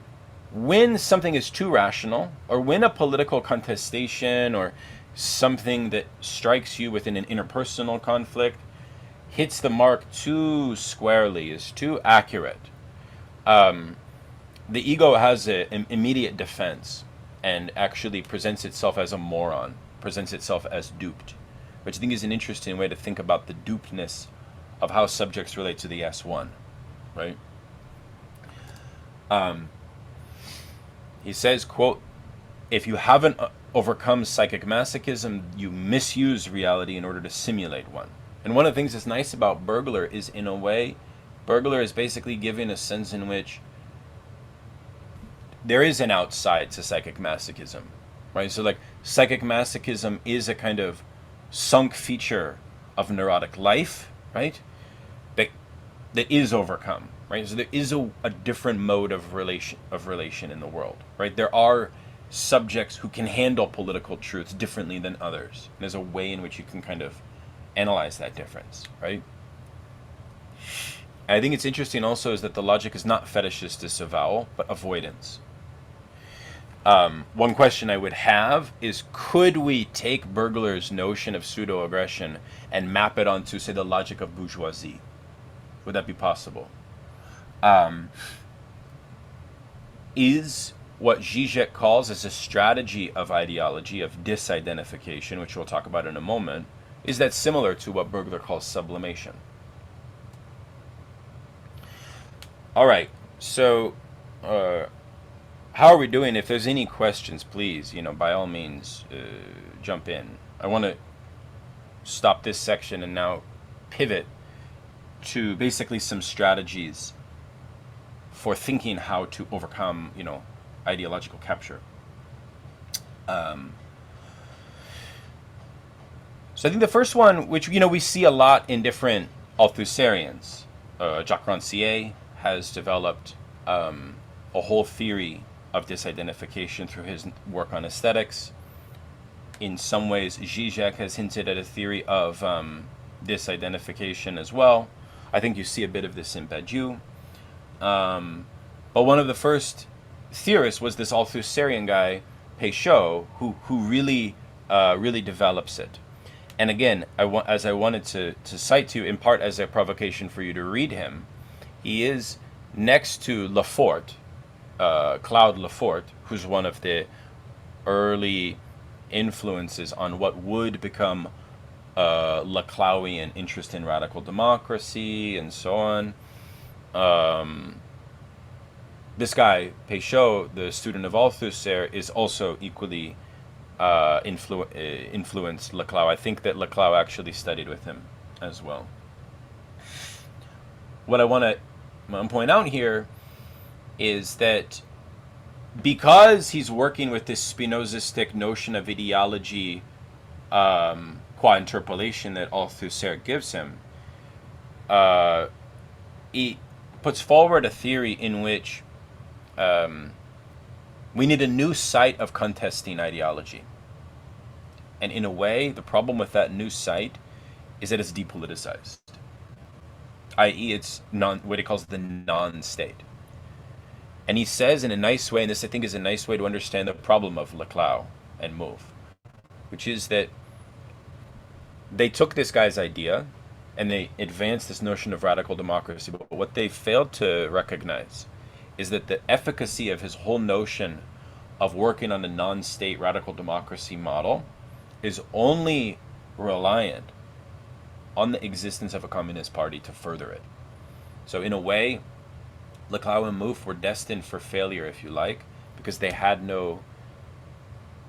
when something is too rational, or when a political contestation or something that strikes you within an interpersonal conflict hits the mark too squarely, is too accurate, the ego has an immediate defense and actually presents itself as a moron, presents itself as duped, which I think is an interesting way to think about the dupedness of how subjects relate to the S1, right? He says, quote, if you haven't overcome psychic masochism, you misuse reality in order to simulate one. And one of the things that's nice about Bergler is, in a way, Bergler is basically giving a sense in which there is an outside to psychic masochism, right? So like psychic masochism is a kind of sunk feature of neurotic life, right? That is overcome, right? So there is a different mode of relation in the world, right? There are subjects who can handle political truths differently than others. And there's a way in which you can kind of analyze that difference, right? And I think it's interesting also is that the logic is not fetishist disavowal, but avoidance. One question I would have is, could we take Bergler's notion of pseudo-aggression and map it onto, say, the logic of bourgeoisie? Would that be possible? Is what Zizek calls as a strategy of ideology, of disidentification, which we'll talk about in a moment, is that similar to what Bergler calls sublimation. All right, so how are we doing? If there's any questions, please, by all means, jump in. I want to stop this section and now pivot to basically some strategies for thinking how to overcome, ideological capture. So I think the first one, which we see a lot in different Althusserians, Jacques Rancière has developed a whole theory of disidentification through his work on aesthetics. In some ways, Zizek has hinted at a theory of disidentification as well. I think you see a bit of this in Badiou. But one of the first theorists was this Althusserian guy, Péchot, who really develops it. And again, as I wanted to cite to you, in part as a provocation for you to read him, he is next to Lefort, Claude Lefort, who's one of the early influences on what would become Lacanian interest in radical democracy and so on. This guy, Péchot, the student of Althusser, is also equally influenced Laclau. I think that Laclau actually studied with him as well. What I want to point out here is that because he's working with this Spinozistic notion of ideology qua interpolation that Althusser gives him, he puts forward a theory in which we need a new site of contesting ideology. And in a way, the problem with that new site is that it's depoliticized, i.e. it's what he calls the non-state. And he says in a nice way, and this I think is a nice way to understand the problem of Laclau and Mauve, which is that they took this guy's idea and they advanced this notion of radical democracy, but what they failed to recognize is that the efficacy of his whole notion of working on a non-state radical democracy model is only reliant on the existence of a communist party to further it. So in a way, Laclau and Mauve were destined for failure, if you like, because they had no...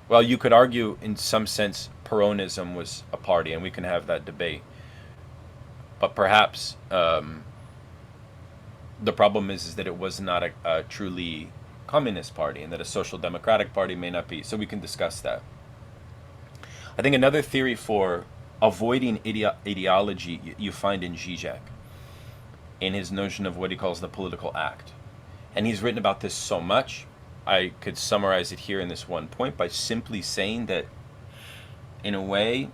Well, you could argue in some sense Peronism was a party, and we can have that debate. But perhaps the problem is that it was not a truly communist party, and that a social democratic party may not be. So we can discuss that. I think another theory for avoiding ideology you find in Zizek, in his notion of what he calls the political act. And he's written about this so much, I could summarize it here in this one point by simply saying that, in a way,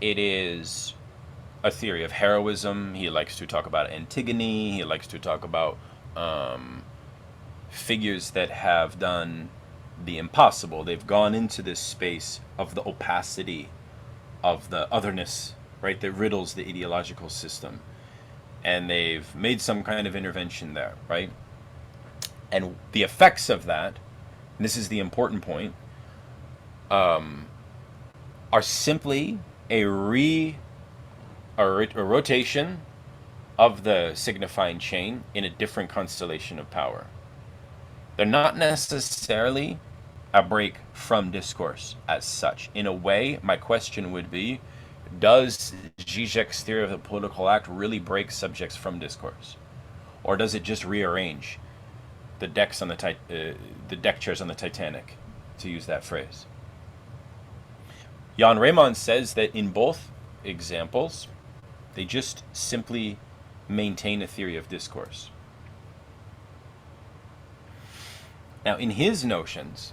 it is a theory of heroism. He likes to talk about Antigone. He likes to talk about figures that have done the impossible. They've gone into this space of the opacity of the otherness, right, that riddles the ideological system. And they've made some kind of intervention there, right? And the effects of that, and this is the important point, are simply a rotation of the signifying chain in a different constellation of power. They're not necessarily a break from discourse as such. In a way, my question would be, does Zizek's theory of the political act really break subjects from discourse? Or does it just rearrange the decks on the deck chairs on the Titanic, to use that phrase? Jan Raymond says that in both examples, they just simply maintain a theory of discourse. Now, in his notions,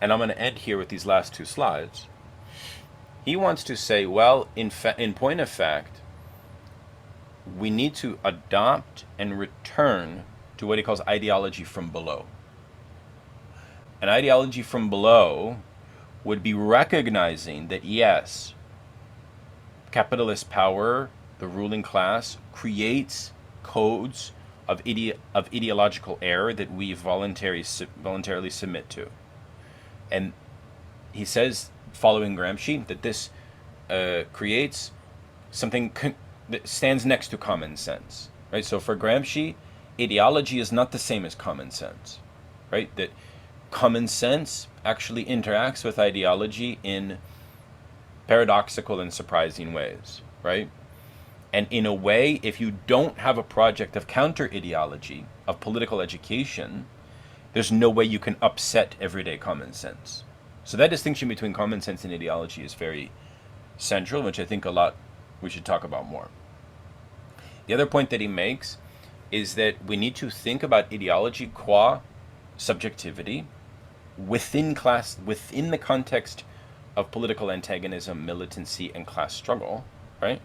and I'm going to end here with these last two slides, he wants to say, well, in point of fact, we need to adopt and return to what he calls ideology from below. An ideology from below would be recognizing that, yes, capitalist power, the ruling class, creates codes of ideological error that we voluntarily submit to. And he says, following Gramsci, that this creates something that stands next to common sense, right? So for Gramsci, ideology is not the same as common sense, right? That common sense actually interacts with ideology in paradoxical and surprising ways, right? And in a way, if you don't have a project of counter-ideology, of political education, there's no way you can upset everyday common sense. So that distinction between common sense and ideology is very central, which I think a lot we should talk about more. The other point that he makes is that we need to think about ideology qua subjectivity within the context of political antagonism, militancy, and class struggle, right?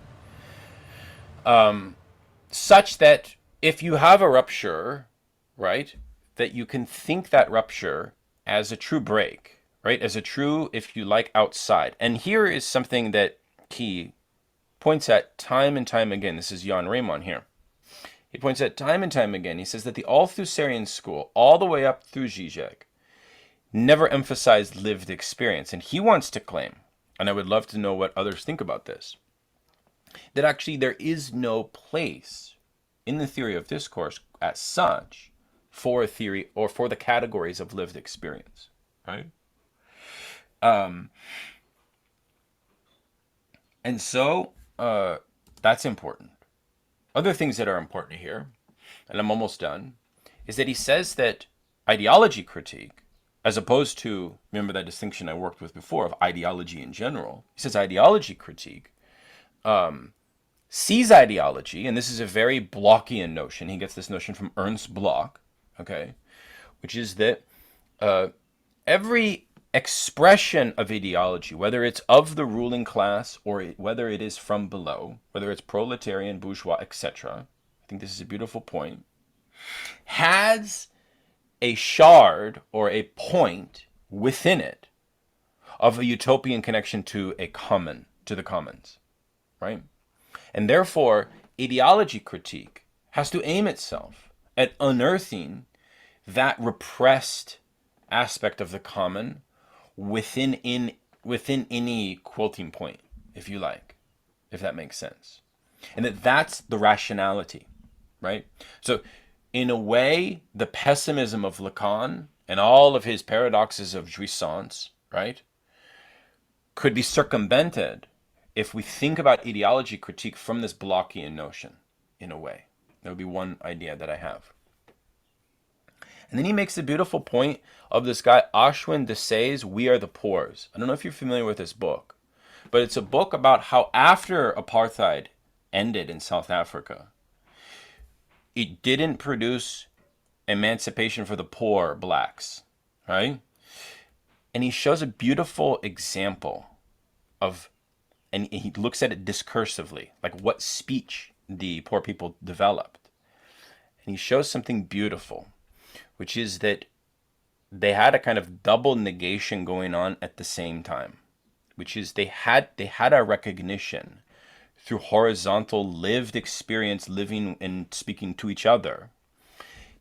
Such that if you have a rupture, right, that you can think that rupture as a true break, right, as a true, if you like, outside. And here is something that he points at time and time again. This is Jan Raymond here. He points at time and time again. He says that the Althusserian school, all the way up through Zizek, never emphasized lived experience. And he wants to claim, and I would love to know what others think about this, that actually there is no place in the theory of discourse as such for a theory or for the categories of lived experience, right? And so that's important. Other things that are important here, and I'm almost done, is that he says that ideology critique, as opposed to, remember that distinction I worked with before of ideology in general, he says ideology critique sees ideology, and this is a very Blockian notion. He gets this notion from Ernst Bloch, okay, which is that every expression of ideology, whether it's of the ruling class or whether it is from below, whether it's proletarian, bourgeois, etc., I think this is a beautiful point, has a shard or a point within it of a utopian connection to a common, to the commons, right? And therefore, ideology critique has to aim itself at unearthing that repressed aspect of the common within any quilting point, if you like, if that makes sense. And that's the rationality, right? So in a way, the pessimism of Lacan and all of his paradoxes of jouissance, right, could be circumvented if we think about ideology critique from this Blockian notion, in a way. That would be one idea that I have. And then he makes the beautiful point of this guy, Ashwin Desai's We Are the Poors. I don't know if you're familiar with this book, but it's a book about how after apartheid ended in South Africa, it didn't produce emancipation for the poor blacks, right? And he shows a beautiful example of, and he looks at it discursively, like what speech the poor people developed. And he shows something beautiful, which is that they had a kind of double negation going on at the same time, which is they had a recognition through horizontal lived experience, living and speaking to each other,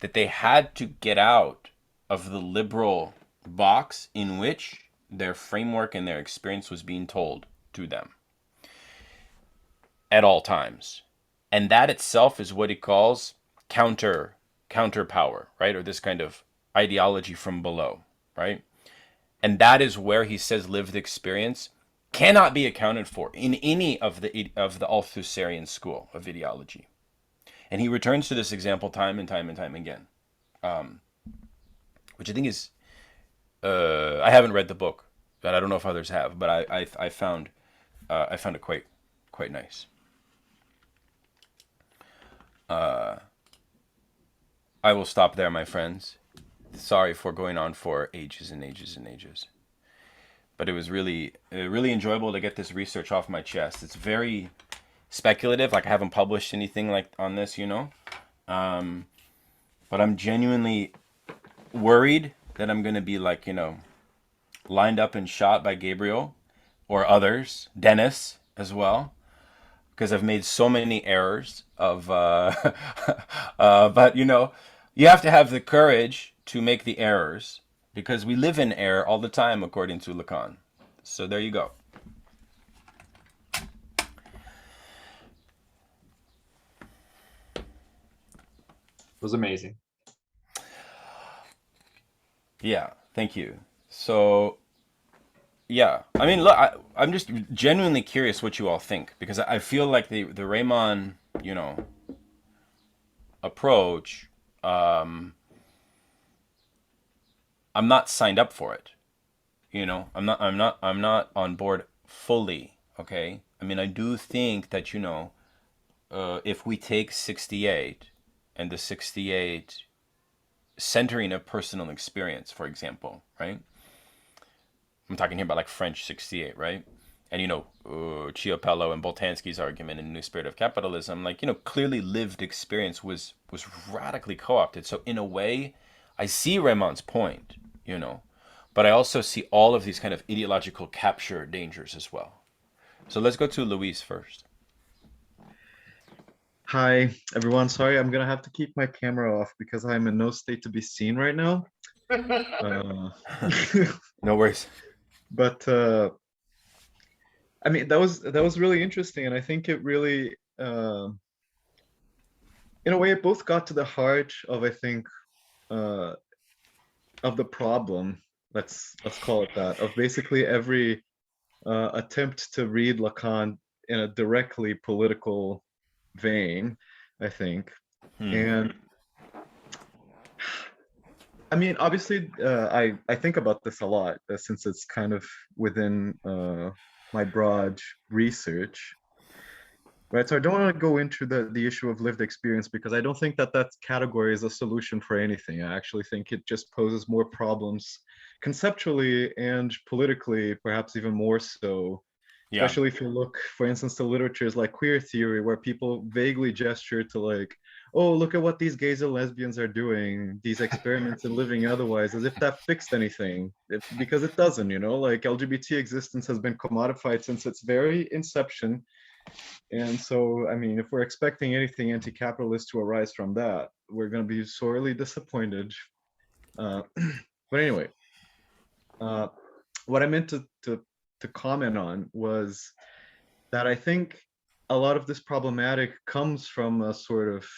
that they had to get out of the liberal box in which their framework and their experience was being told to them at all times. And that itself is what he calls counter power, right? Or this kind of ideology from below, right? And that is where he says lived experience cannot be accounted for in any of the Althusserian school of ideology. And he returns to this example time and time and time again, which I think is, I haven't read the book, but I don't know if others have, but I found it quite nice. I will stop there, my friends. Sorry for going on for ages and ages and ages. But it was really enjoyable to get this research off my chest. It's very speculative, like I haven't published anything like on this, you know. But I'm genuinely worried that I'm going to be like, you know, lined up and shot by Gabriel or others, Dennis as well. because I've made so many errors of, but you have to have the courage to make the errors because we live in error all the time, according to Lacan. So there you go. It was amazing. Yeah, thank you. So, yeah, I mean, look, I'm just genuinely curious what you all think because I feel like the Raymond, approach, I'm not signed up for it. I'm not on board fully. Okay, I mean, I do think that if we take 68 and the 68 centering a personal experience, for example, right? I'm talking here about like French 68, right? And Chiapello and Boltanski's argument in New Spirit of Capitalism, like clearly lived experience was radically co-opted. So in a way, I see Raymond's point, but I also see all of these kind of ideological capture dangers as well. So let's go to Luis first. Hi, everyone. Sorry, I'm gonna have to keep my camera off because I'm in no state to be seen right now. No worries. But I mean, that was really interesting, and I think it really, in a way, it both got to the heart of, I think, of the problem. Let's call it that. Of basically every attempt to read Lacan in a directly political vein, I think. And I mean, obviously, I think about this a lot since it's kind of within my broad research, right? So I don't want to go into the issue of lived experience because I don't think that category is a solution for anything. I actually think it just poses more problems conceptually and politically, perhaps even more so. Yeah. Especially if you look, for instance, to literatures like queer theory, where people vaguely gesture to like, oh, look at what these gays and lesbians are doing, these experiments in living otherwise, as if that fixed anything, because it doesn't, like LGBT existence has been commodified since its very inception. And so, I mean, if we're expecting anything anti-capitalist to arise from that, we're going to be sorely disappointed. But anyway, what I meant to comment on was that I think a lot of this problematic comes from a sort of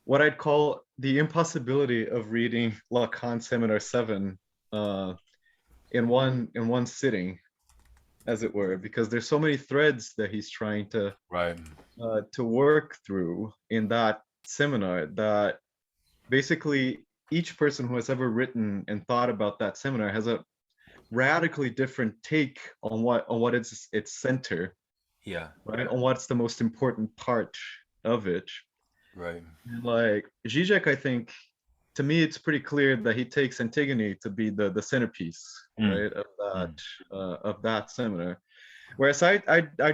what I'd call the impossibility of reading Lacan Seminar 7 in one sitting, as it were, because there's so many threads that he's trying to work through in that seminar that basically each person who has ever written and thought about that seminar has a radically different take on what its center, right, on what's the most important part of it, right. Like Zizek, I think, to me it's pretty clear that he takes Antigone to be the centerpiece, right, of that seminar, whereas I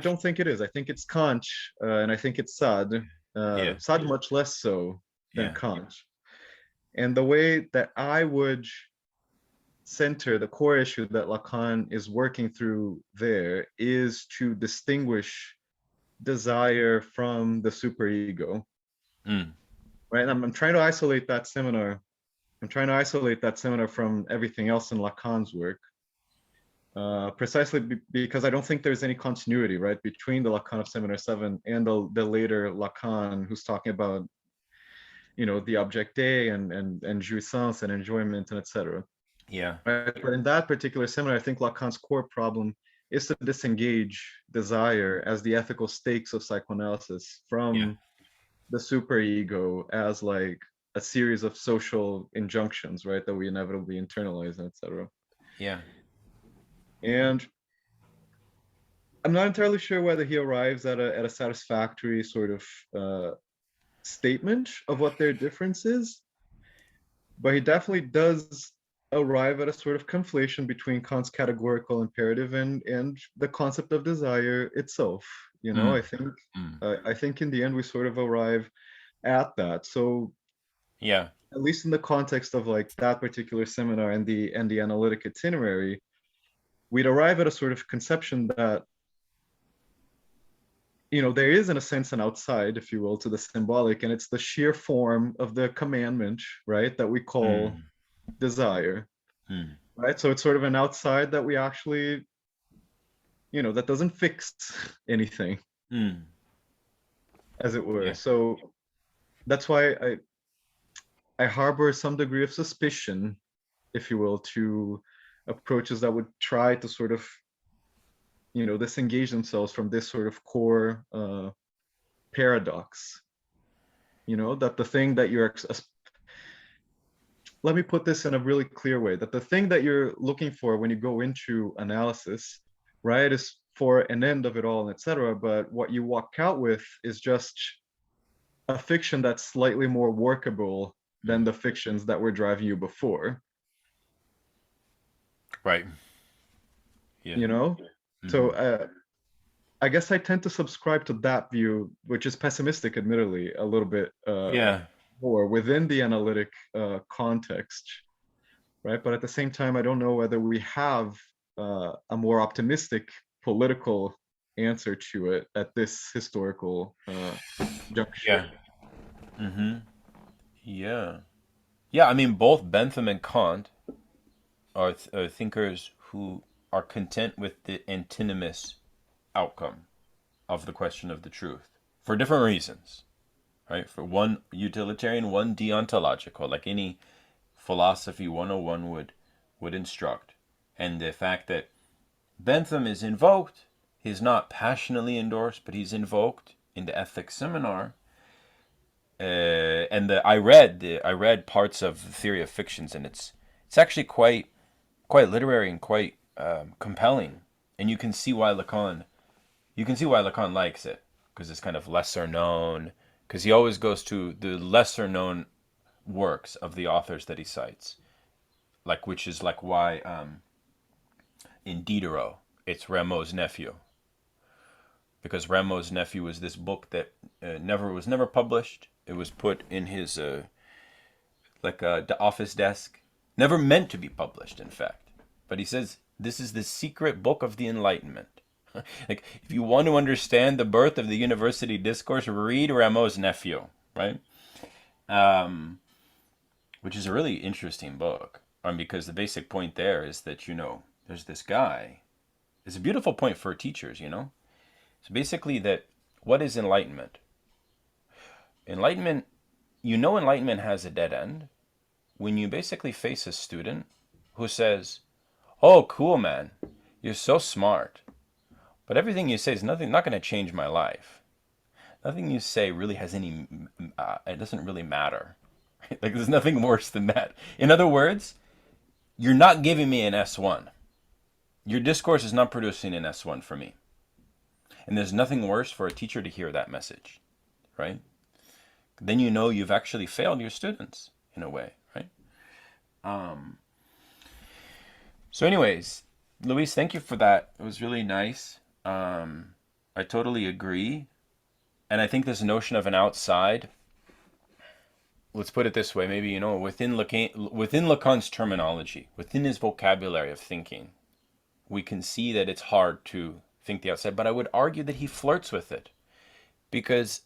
don't think it is. I think it's Kant, and I think it's Sade, Sade much less so than Kant. And the way that I would center the core issue that Lacan is working through there is to distinguish desire from the superego. Right? I'm trying to isolate that seminar. I'm trying to isolate that seminar from everything else in Lacan's work, precisely because I don't think there's any continuity, right, between the Lacan of Seminar 7 and the later Lacan, who's talking about, the objecte and jouissance and enjoyment and etc. Yeah. Right? But in that particular seminar, I think Lacan's core problem is to disengage desire as the ethical stakes of psychoanalysis from the superego as like a series of social injunctions, right, that we inevitably internalize, etc. Yeah. And I'm not entirely sure whether he arrives at a satisfactory sort of statement of what their difference is, but he definitely does arrive at a sort of conflation between Kant's categorical imperative and the concept of desire itself. I think in the end we sort of arrive at that. So at least in the context of like that particular seminar and the analytic itinerary, we'd arrive at a sort of conception that there is in a sense an outside, if you will, to the symbolic, and it's the sheer form of the commandment, right, that we call desire, right? So it's sort of an outside that we actually, that doesn't fix anything, as it were. Yeah. So that's why I harbor some degree of suspicion, if you will, to approaches that would try to sort of, disengage themselves from this sort of core paradox, that the thing that let me put this in a really clear way, that the thing that you're looking for when you go into analysis, right, is for an end of it all, etc. But what you walk out with is just a fiction that's slightly more workable than the fictions that were driving you before. Right. Yeah. So I guess I tend to subscribe to that view, which is pessimistic, admittedly, a little bit more within the analytic context, right? But at the same time, I don't know whether we have a more optimistic political answer to it at this historical juncture. Yeah, I mean, both Bentham and Kant are thinkers who are content with the antinomous outcome of the question of the truth for different reasons, right? For one utilitarian, one deontological, like any philosophy 101 would instruct. And the fact that Bentham is invoked, he's not passionately endorsed, but he's invoked in the ethics seminar. And I read parts of the Theory of Fictions, and it's actually quite literary and quite compelling. And you can see why Lacan likes it, because it's kind of lesser known, because he always goes to the lesser known works of the authors that he cites, which is why in Diderot it's Rameau's nephew, because Rameau's nephew was this book that was never published. It was put in his the office desk, never meant to be published, in fact. But he says this is the secret book of the Enlightenment. Like, if you want to understand the birth of the university discourse, read Rameau's nephew, right? Which is a really interesting book, because the basic point there is that, there's this guy. It's a beautiful point for teachers, So basically that, what is enlightenment? Enlightenment has a dead end when you basically face a student who says, "Oh, cool, man, you're so smart, but everything you say is not going to change my life. Nothing you say really has any, it doesn't really matter." Like, there's nothing worse than that. In other words, you're not giving me an S1. Your discourse is not producing an S1 for me. And there's nothing worse for a teacher to hear that message, right? Then you've actually failed your students in a way, right? So anyways, Luis, thank you for that. It was really nice. I totally agree. And I think this notion of an outside, let's put it this way, maybe, within Lacan's terminology, within his vocabulary of thinking, we can see that it's hard to think the outside, but I would argue that he flirts with it, because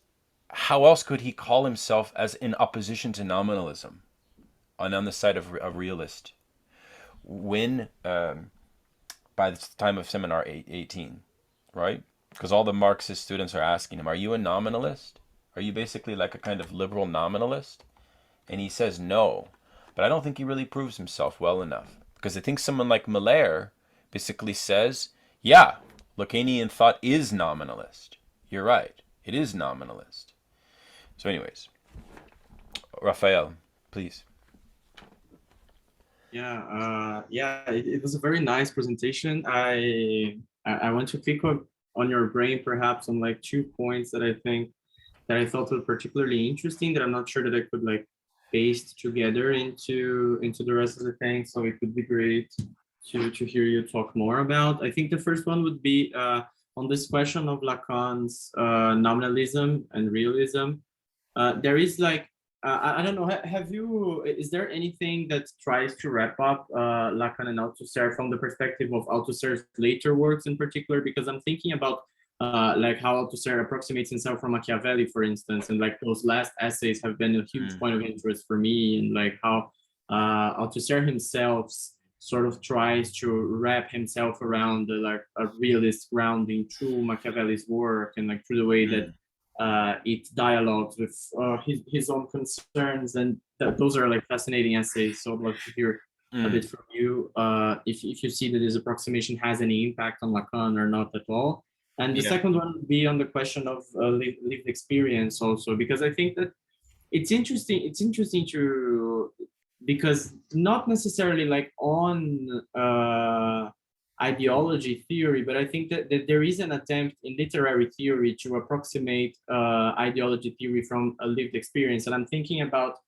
how else could he call himself as in opposition to nominalism and on the side of a realist when by the time of seminar 18, right? Because all the Marxist students are asking him, are you a nominalist? Are you basically like a kind of liberal nominalist? And he says no, but I don't think he really proves himself well enough, because I think someone like Miller basically says, yeah, Lacanian thought is nominalist. You're right, it is nominalist. So anyways, Raphael, please. Yeah, it was a very nice presentation. I want to pick up on your brain perhaps on like 2 points that I thought were particularly interesting, that I'm not sure that I could like paste together into the rest of the thing. So it would be great to hear you talk more about. I think the first one would be on this question of Lacan's nominalism and realism. There is like, I don't know, is there anything that tries to wrap up Lacan and Althusser from the perspective of Althusser's later works in particular? Because I'm thinking about like how Althusser approximates himself from Machiavelli, for instance, and like those last essays have been a huge point of interest for me, and like how Althusser himself sort of tries to wrap himself around like a realist grounding through Machiavelli's work, and like through the way that it dialogues with his own concerns, and those are like fascinating essays. So I'd love to hear a bit from you, if you see that this approximation has any impact on Lacan or not at all. And the second one would be on the question of lived experience also, because I think that it's interesting. It's interesting to, because not necessarily like on ideology theory, but I think that there is an attempt in literary theory to approximate ideology theory from a lived experience. And I'm thinking about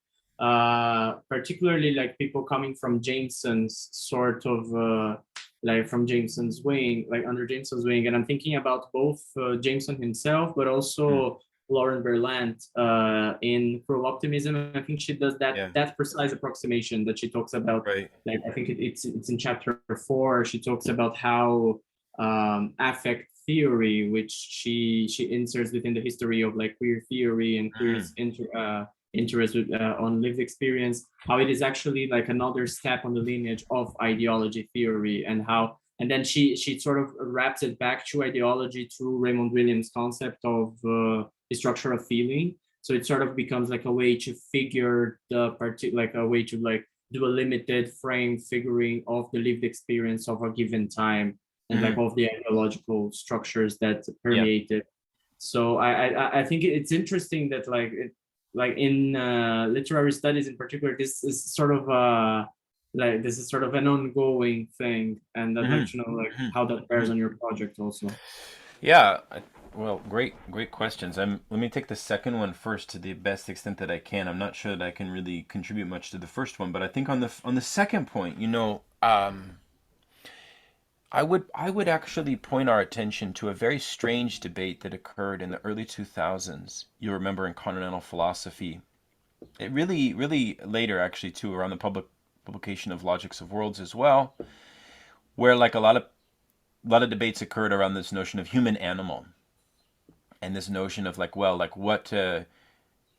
particularly like people coming from Jameson's sort of like from Jameson's wing, like under Jameson's wing. And I'm thinking about both Jameson himself, but also Lauren Berlant in Cruel Optimism. I think she does that precise approximation that she talks about. Right. Like I think it's in chapter 4. She talks about how affect theory, which she inserts within the history of like queer theory and queer's interest on lived experience, how it is actually like another step on the lineage of ideology theory, and then she sort of wraps it back to ideology through Raymond Williams' concept of the structure of feeling. So it sort of becomes like a way to figure like a way to like do a limited frame figuring of the lived experience of a given time, and like of the ideological structures that permeate it. So I think it's interesting that like in literary studies in particular, this is sort of an ongoing thing, and I'd like to know like how that bears on your project also. Yeah, well, great questions. Let me take the second one first to the best extent that I can. I'm not sure that I can really contribute much to the first one, but I think on the second point, I would actually point our attention to a very strange debate that occurred in the early 2000s. You remember in continental philosophy. It really later actually too, around the publication of Logics of Worlds as well, where like a lot of debates occurred around this notion of human animal, and this notion of like, well, like what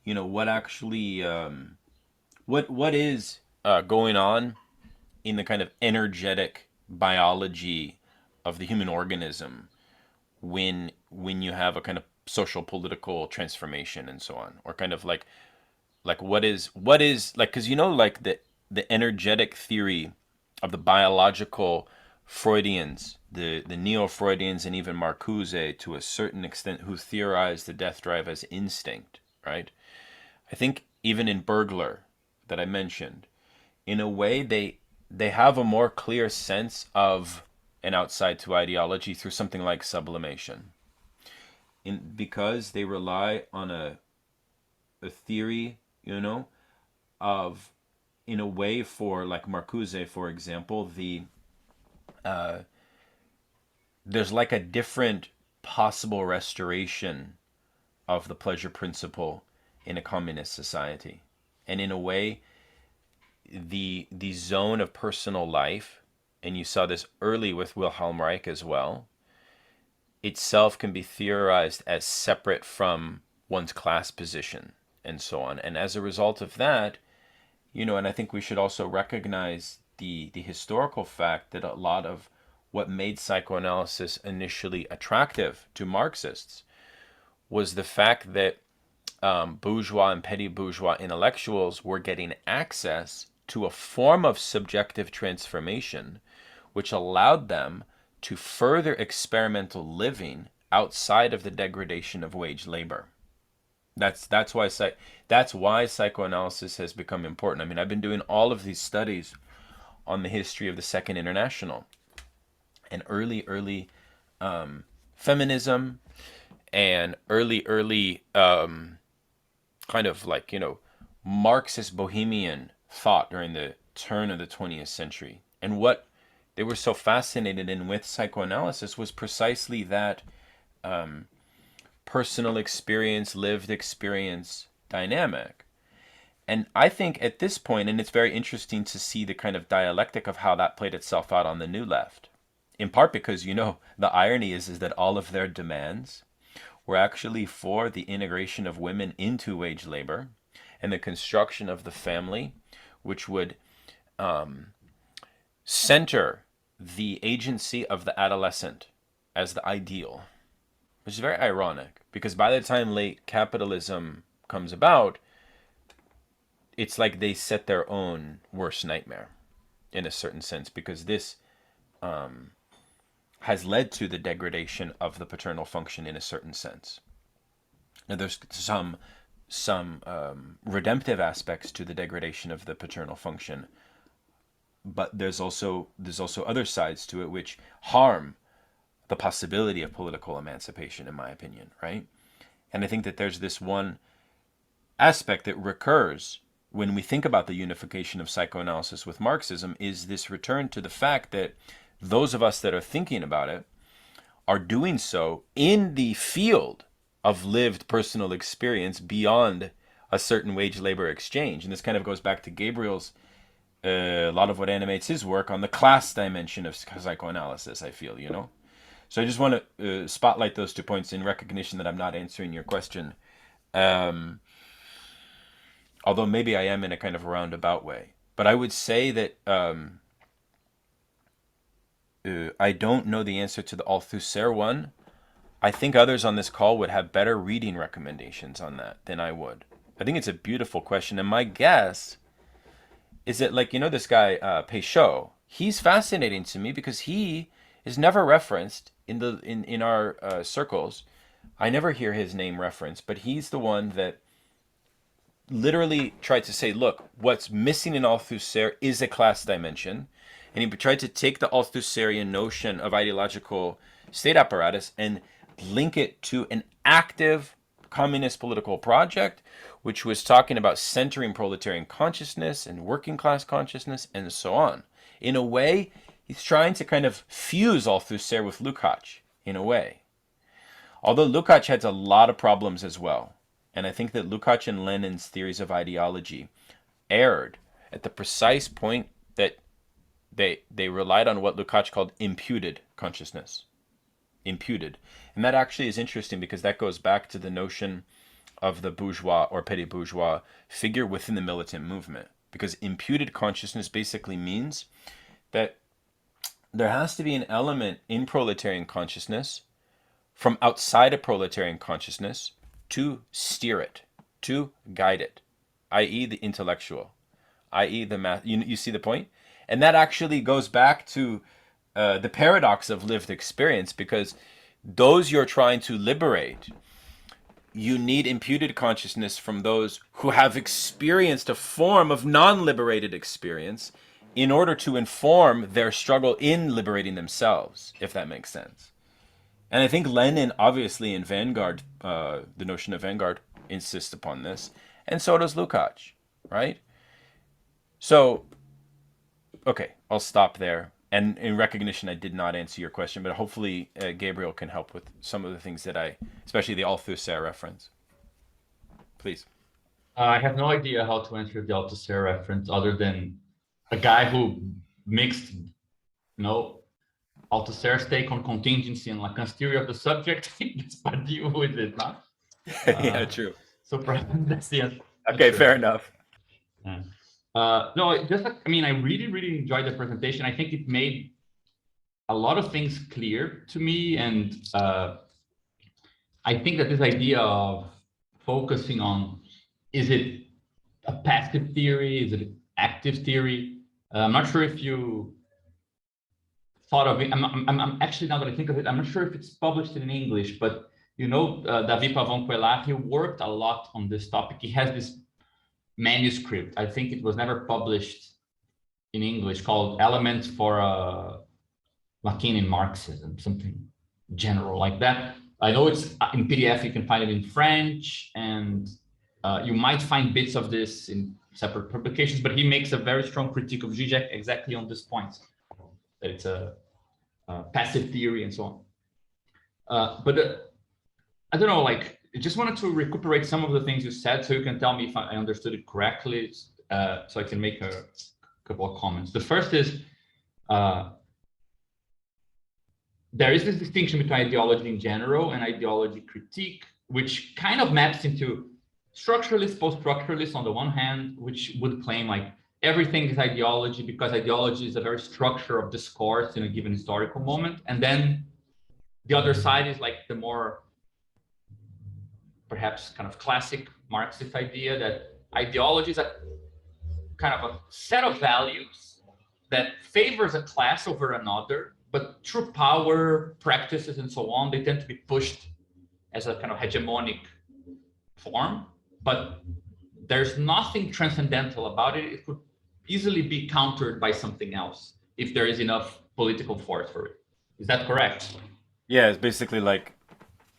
what actually what is going on in the kind of energetic biology of the human organism when you have a kind of social political transformation and so on, or kind of like what is like, because like the energetic theory of the biological Freudians, the neo-Freudians, and even Marcuse to a certain extent, who theorized the death drive as instinct, right? I think even in Bergler that I mentioned, in a way they have a more clear sense of an outside to ideology through something like sublimation, because they rely on a theory, of, in a way, for like Marcuse, for example, there's like a different possible restoration of the pleasure principle in a communist society, and in a way, the zone of personal life, and you saw this early with Wilhelm Reich as well, itself can be theorized as separate from one's class position and so on. And as a result of that, and I think we should also recognize the historical fact that a lot of what made psychoanalysis initially attractive to Marxists was the fact that bourgeois and petty bourgeois intellectuals were getting access to a form of subjective transformation which allowed them to further experimental living outside of the degradation of wage labor. That's why psychoanalysis has become important. I mean, I've been doing all of these studies on the history of the Second International and early feminism and early kind of like, Marxist bohemian thought during the turn of the 20th century. And what they were so fascinated in with psychoanalysis was precisely that personal experience, lived experience dynamic. And I think at this point, and it's very interesting to see the kind of dialectic of how that played itself out on the New Left. in part because, the irony is that all of their demands were actually for the integration of women into wage labor and the construction of the family, which would center the agency of the adolescent as the ideal, which is very ironic because by the time late capitalism comes about, it's like they set their own worst nightmare in a certain sense, because this has led to the degradation of the paternal function in a certain sense. Now, there's some redemptive aspects to the degradation of the paternal function, but there's also other sides to it which harm the possibility of political emancipation, in my opinion, right? And I think that there's this one aspect that recurs when we think about the unification of psychoanalysis with Marxism, is this return to the fact that those of us that are thinking about it are doing so in the field of lived personal experience beyond a certain wage labor exchange. And this kind of goes back to Gabriel's, a lot of what animates his work on the class dimension of psychoanalysis, I feel, So I just want to spotlight those 2 points in recognition that I'm not answering your question. Although maybe I am in a kind of roundabout way. But I would say that I don't know the answer to the Althusser one. I think others on this call would have better reading recommendations on that than I would. I think it's a beautiful question. And my guess is that, this guy, Peixot, he's fascinating to me because he is never referenced in our circles. I never hear his name referenced, but he's the one that literally tried to say, look, what's missing in Althusser is a class dimension. And he tried to take the Althusserian notion of ideological state apparatus and link it to an active communist political project, which was talking about centering proletarian consciousness and working class consciousness and so on. In a way, he's trying to kind of fuse Althusser with Lukács, in a way. Although Lukács has a lot of problems as well. And I think that Lukács and Lenin's theories of ideology erred at the precise point that they relied on what Lukács called imputed consciousness. Imputed. And that actually is interesting because that goes back to the notion of the bourgeois or petit bourgeois figure within the militant movement. Because imputed consciousness basically means that there has to be an element in proletarian consciousness from outside of proletarian consciousness to steer it, to guide it, i.e. the intellectual, i.e. the math. You see the point? And that actually goes back to the paradox of lived experience, because those you're trying to liberate, you need imputed consciousness from those who have experienced a form of non-liberated experience in order to inform their struggle in liberating themselves, if that makes sense. And I think Lenin, obviously in Vanguard, the notion of Vanguard insists upon this, and so does Lukács, right? So, okay, I'll stop there. And in recognition, I did not answer your question, but hopefully Gabriel can help with some of the things that especially the Althusser reference. Please. I have no idea how to answer the Althusser reference other than a guy who mixed, Althusser's take on contingency and Lacan's theory of the subject. That's what deal with it, huh? Yeah, true. So perhaps that's the answer. Okay, fair enough. Yeah. No, I really, really enjoyed the presentation. I think it made a lot of things clear to me. And I think that this idea of focusing on, is it a passive theory? Is it an active theory? I'm not sure if you thought of it. I'm actually, now that I think of it, I'm not sure if it's published in English, but David Pavon-Coelho, he worked a lot on this topic. He has this manuscript. I think it was never published in English, called Elements for Lacanian Marxism, something general like that. I know it's in PDF. You can find it in French, and you might find bits of this in separate publications, but he makes a very strong critique of Zizek exactly on this point, that it's a passive theory and so on. But I don't know, I just wanted to recuperate some of the things you said, so you can tell me if I understood it correctly, so I can make a couple of comments. The first is, there is this distinction between ideology in general and ideology critique, which kind of maps into structuralist, post-structuralist on the one hand, which would claim like everything is ideology because ideology is a very structure of discourse in a given historical moment. And then the other side is like the more perhaps kind of classic Marxist idea that ideology is a kind of a set of values that favors a class over another, but through power, practices, and so on, they tend to be pushed as a kind of hegemonic form. But there's nothing transcendental about it. It could easily be countered by something else if there is enough political force for it. Is that correct? Yeah, it's basically like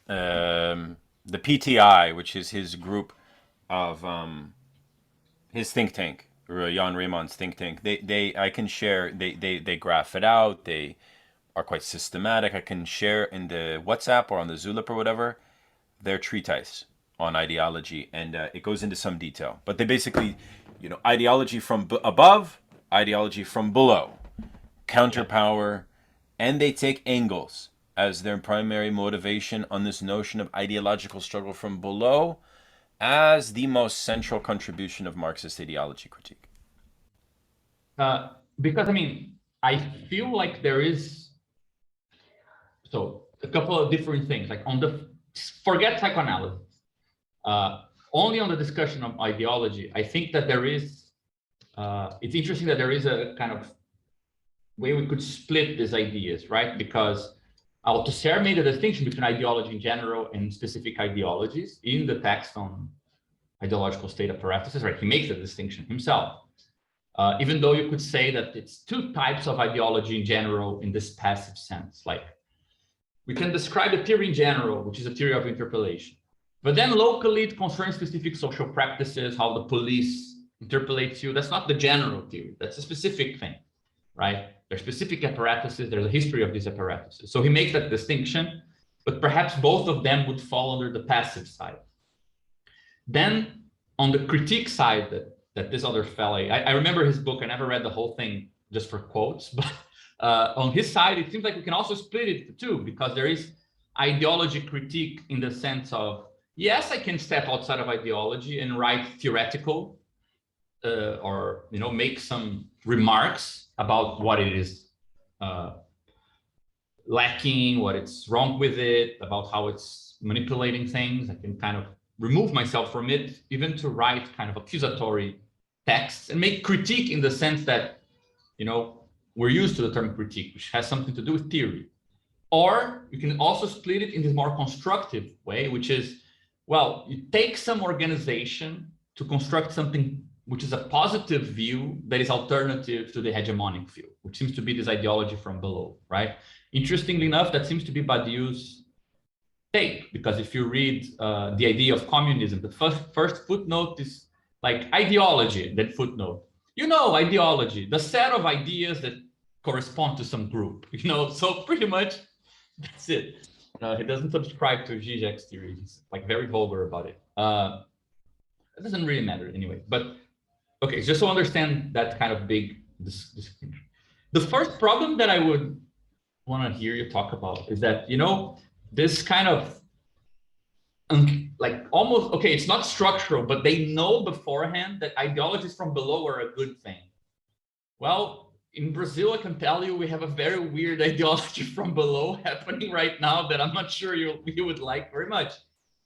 the PTI, which is his group of his think tank, Jan Raymond's think tank. I can share. They graph it out. They are quite systematic. I can share in the WhatsApp or on the Zulip or whatever their treatise on ideology, and it goes into some detail. But they basically, ideology from above, ideology from below, counterpower, and they take Engels as their primary motivation on this notion of ideological struggle from below as the most central contribution of Marxist ideology critique. Because I feel like there is a couple of different things. Like forget psychoanalysis. Only on the discussion of ideology, I think that there is, it's interesting that there is a kind of way we could split these ideas, right? Because Althusser made a distinction between ideology in general and specific ideologies in the text on ideological state apparatuses, right? He makes the distinction himself. Even though you could say that it's two types of ideology in general in this passive sense. Like, we can describe a theory in general, which is a theory of interpellation. But then locally, it concerns specific social practices, how the police interpellates you. That's not the general theory. That's a specific thing, right? There's specific apparatuses. There's a history of these apparatuses. So he makes that distinction, but perhaps both of them would fall under the passive side. Then on the critique side that this other fellow, I remember his book. I never read the whole thing just for quotes, but on his side, it seems like we can also split it too, because there is ideology critique in the sense of, yes, I can step outside of ideology and write theoretical or make some remarks about what it is lacking, what it's wrong with it, about how it's manipulating things. I can kind of remove myself from it, even to write kind of accusatory texts and make critique in the sense that, we're used to the term critique, which has something to do with theory. Or you can also split it in this more constructive way, which is, well, you take some organization to construct something which is a positive view that is alternative to the hegemonic view, which seems to be this ideology from below, right? Interestingly enough, that seems to be Badiou's take, because if you read the idea of communism, the first footnote is like ideology, then footnote. Ideology, the set of ideas that correspond to some group, so pretty much that's it. He doesn't subscribe to Zizek's theory. He's like very vulgar about it. It doesn't really matter anyway, but okay, just to understand that kind of big distinction. The first problem that I would want to hear you talk about is that, this kind of like almost, okay, it's not structural, but they know beforehand that ideologies from below are a good thing. Well, in Brazil, I can tell you, we have a very weird ideology from below happening right now that I'm not sure you would like very much,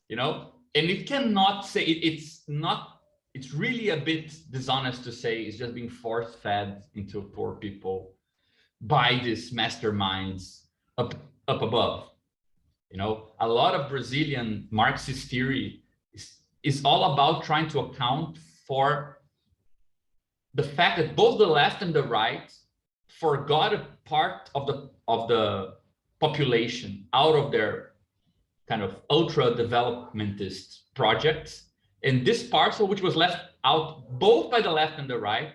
and it cannot say, it's really a bit dishonest to say it's just being force-fed into poor people by these masterminds up above. A lot of Brazilian Marxist theory is all about trying to account for the fact that both the left and the right forgot a part of the population out of their kind of ultra developmentist projects, and this parcel, which was left out both by the left and the right,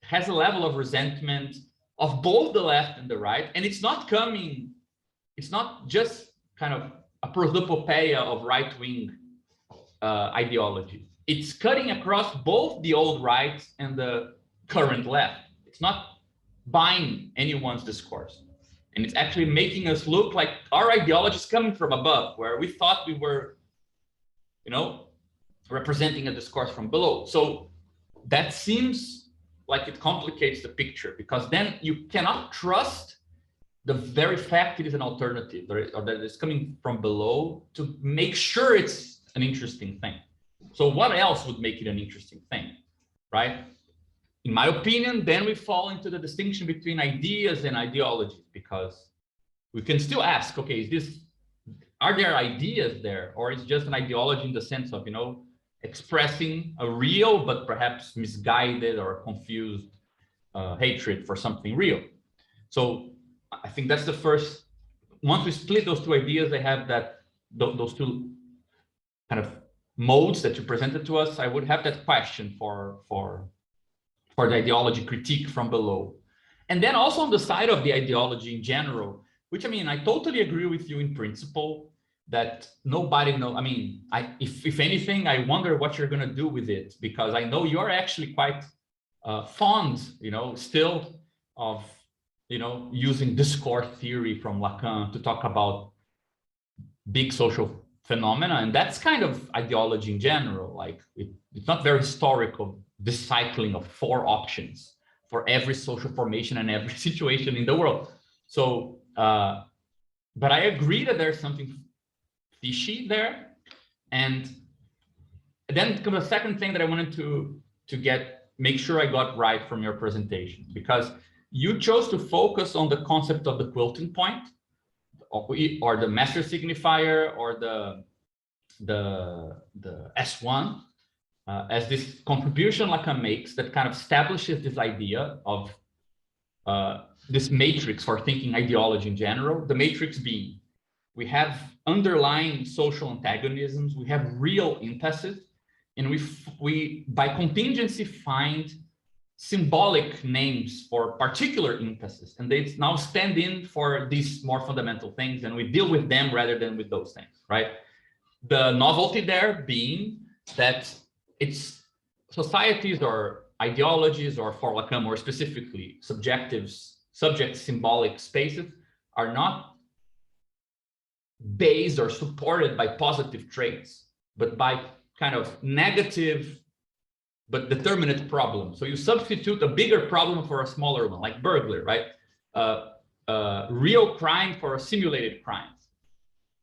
has a level of resentment of both the left and the right, and it's not just kind of a prosopopeia of right-wing ideology. It's cutting across both the old right and the current left. It's not buying anyone's discourse. And it's actually making us look like our ideology is coming from above, where we thought we were, you know, representing a discourse from below. So that seems like it complicates the picture, because then you cannot trust the very fact it is an alternative, or that it's coming from below, to make sure it's an interesting thing. So what else would make it an interesting thing, right? In my opinion, then we fall into the distinction between ideas and ideologies, because we can still ask, okay, are there ideas there, or is just an ideology in the sense of, you know, expressing a real but perhaps misguided or confused hatred for something real? So I think that's the first. Once we split those two ideas, they have that those two kind of modes that you presented to us. I would have that question for the ideology critique from below. And then also on the side of the ideology in general, which, I mean, I totally agree with you in principle that nobody knows. I mean, if anything, I wonder what you're going to do with it, because I know you're actually quite fond, you know, still of, you know, using discourse theory from Lacan to talk about big social phenomena. And that's kind of ideology in general. Like it's not very historical, this cycling of 4 options for every social formation and every situation in the world. So, but I agree that there's something fishy there. And then comes a second thing that I wanted to make sure I got right from your presentation, because you chose to focus on the concept of the quilting point, or the master signifier, or the S1, as this contribution Lacan makes that kind of establishes this idea of this matrix for thinking ideology in general. The matrix being, we have underlying social antagonisms, we have real impasses, and we by contingency find symbolic names for particular impasses, and they now stand in for these more fundamental things, and we deal with them rather than with those things, right? The novelty there being that it's societies or ideologies, or for Lacan more specifically, subject symbolic spaces, are not based or supported by positive traits, but by kind of negative but determinate problems. So you substitute a bigger problem for a smaller one, like Bergler, right? Real crime for a simulated crime.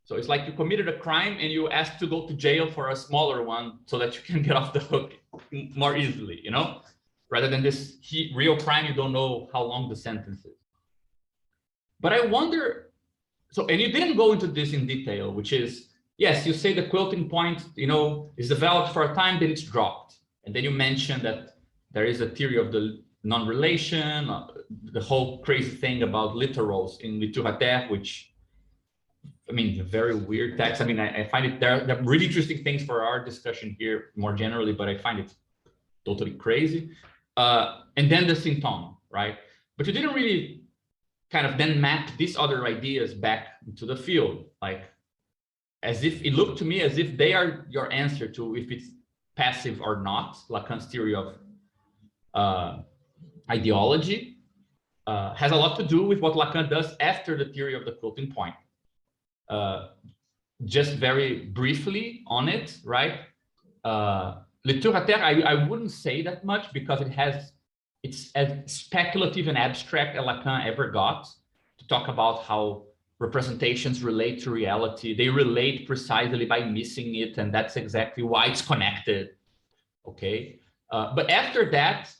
So it's like you committed a crime and you ask to go to jail for a smaller one so that you can get off the hook more easily, you know? Rather than this real crime, you don't know how long the sentence is. But I wonder, so, and you didn't go into this in detail, which is, yes, you say the quilting point, you know, is developed for a time, then it's dropped. And then you mentioned that there is a theory of the non-relation, the whole crazy thing about literals in Littérature, which, I mean, a very weird text. I mean, I find it, there are really interesting things for our discussion here more generally, but I find it totally crazy. And then the symptom, right? But you didn't really kind of then map these other ideas back into the field, like as if it looked to me as if they are your answer to if it's passive or not. Lacan's theory of ideology has a lot to do with what Lacan does after the theory of the quilting point. Just very briefly on it, right? Littérature, I wouldn't say that much because it's as speculative and abstract as Lacan ever got to talk about how representations relate to reality. They relate precisely by missing it, and that's exactly why it's connected, okay? But after that,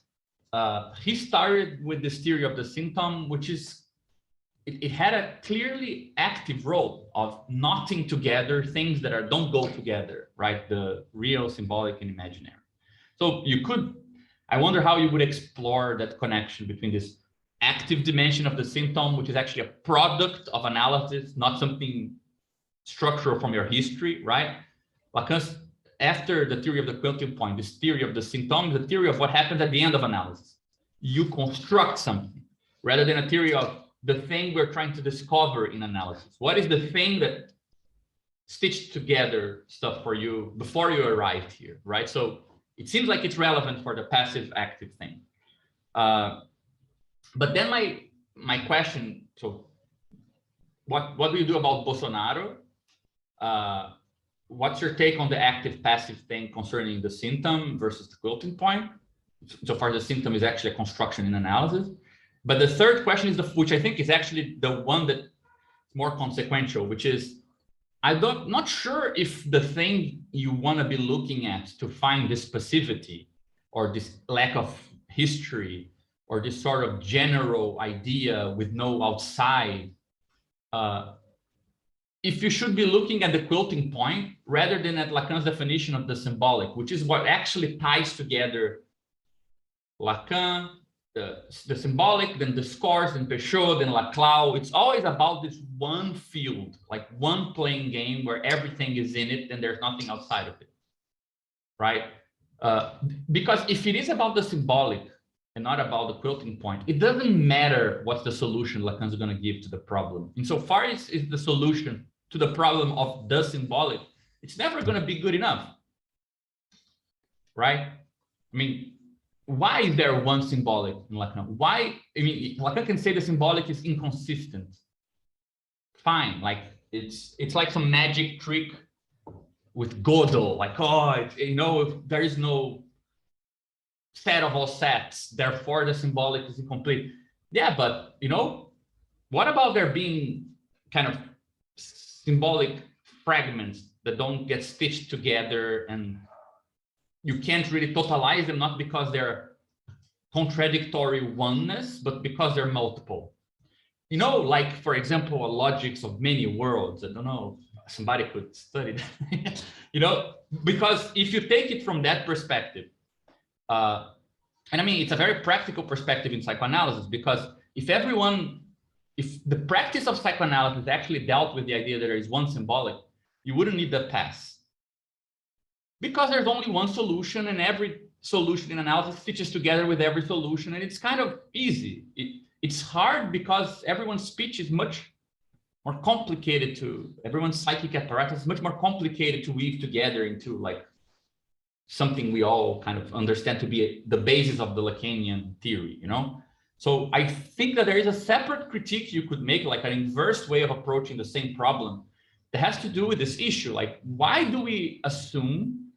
he started with this theory of the symptom, which is, it had a clearly active role of knotting together things that don't go together, right? The real, symbolic, and imaginary. So you could, I wonder how you would explore that connection between this active dimension of the symptom, which is actually a product of analysis, not something structural from your history, right? Lacan's, after the theory of the quilting point, this theory of the symptom is a theory of what happens at the end of analysis. You construct something rather than a theory of the thing we're trying to discover in analysis. What is the thing that stitched together stuff for you before you arrived here, right? So it seems like it's relevant for the passive active thing. But then my question, so what do you do about Bolsonaro? What's your take on the active-passive thing concerning the symptom versus the quilting point? So far, the symptom is actually a construction in analysis. But the third question is which I think is actually the one that's more consequential, which is, not sure if the thing you want to be looking at to find this specificity or this lack of history or this sort of general idea with no outside, if you should be looking at the quilting point rather than at Lacan's definition of the symbolic, which is what actually ties together Lacan, the symbolic, then discourse, then Peugeot, then Laclau. It's always about this one field, like one playing game where everything is in it and there's nothing outside of it, right? Because if it is about the symbolic and not about the quilting point, it doesn't matter what's the solution Lacan's going to give to the problem. Insofar as is the solution to the problem of the symbolic, it's never going to be good enough, right? I mean, why is there one symbolic in Lacan? Why? I mean, Lacan can say the symbolic is inconsistent. Fine, like it's like some magic trick with Gödel, like, oh, there is no set of all sets, therefore the symbolic is incomplete. Yeah, but what about there being kind of symbolic fragments that don't get stitched together and you can't really totalize them, not because they're contradictory oneness, but because they're multiple. Like, for example, a logics of many worlds. I don't know, somebody could study that, because if you take it from that perspective, and I mean, it's a very practical perspective in psychoanalysis, because if the practice of psychoanalysis actually dealt with the idea that there is one symbolic, you wouldn't need the pass. Because there's only one solution, and every solution in analysis stitches together with every solution, and it's kind of easy. It's hard because everyone's speech is much more complicated everyone's psychic apparatus is much more complicated to weave together into like something we all kind of understand to be the basis of the Lacanian theory, So I think that there is a separate critique you could make, like an inverse way of approaching the same problem that has to do with this issue. Like, why do we assume,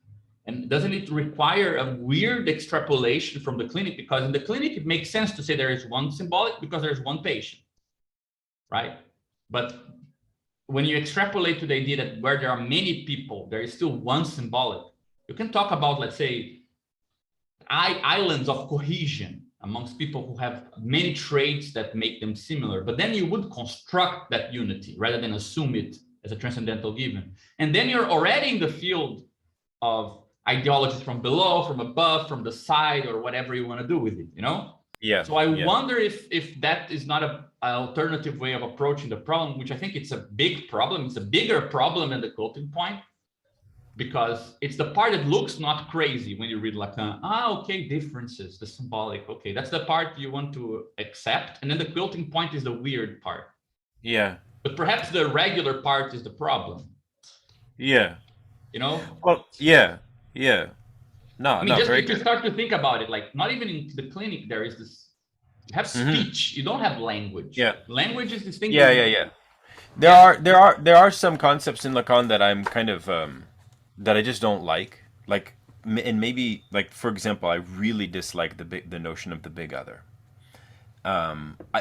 and doesn't it require a weird extrapolation from the clinic? Because in the clinic, it makes sense to say there is one symbolic because there's one patient, right? But when you extrapolate to the idea that where there are many people, there is still one symbolic, you can talk about, let's say, islands of cohesion amongst people who have many traits that make them similar. But then you would construct that unity rather than assume it as a transcendental given. And then you're already in the field of ideologies from below, from above, from the side, or whatever you want to do with it, Yeah. So I wonder if that is not an alternative way of approaching the problem, which I think it's a big problem. It's a bigger problem than the quilting point, because it's the part that looks not crazy when you read Lacan. Okay, differences, the symbolic. Okay, that's the part you want to accept. And then the quilting point is the weird part. Yeah. But perhaps the regular part is the problem. Yeah. Well, yeah. No, just very if you good. start to think about it, like not even in the clinic, there is this, you have speech, you don't have language. Yeah. Language is distinct. Yeah. There are some concepts in Lacan that I'm kind of that I just don't like. Like, and maybe, like, for example, I really dislike the notion of the big other.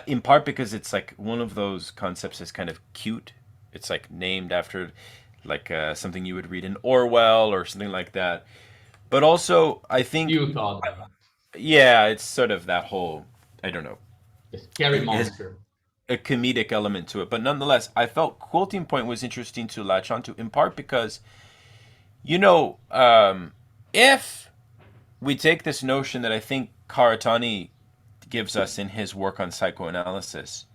In part because it's like one of those concepts that's kind of cute. It's like named after like something you would read in Orwell or something like that. But also, I think You thought that. Yeah, it's sort of that whole, I don't know, The scary monster. a comedic element to it. But nonetheless, I felt Quilting Point was interesting to latch onto, in part because, if we take this notion that I think Karatani gives us in his work on psychoanalysis,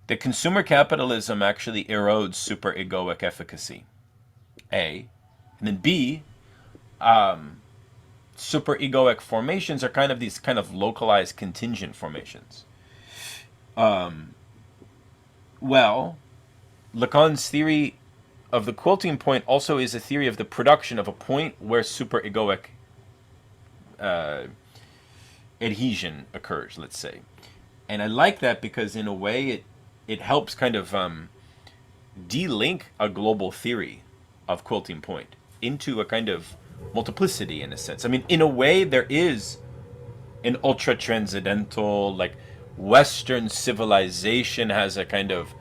that consumer capitalism actually erodes super-egoic efficacy, A. And then B, super-egoic formations are kind of these kind of localized contingent formations. Well, Lacan's theory of the quilting point also is a theory of the production of a point where super-egoic adhesion occurs, let's say. And I like that because in a way it helps kind of de-link a global theory of quilting point into a kind of multiplicity in a sense. I mean, in a way, there is an ultra transcendental, like Western civilization has a kind of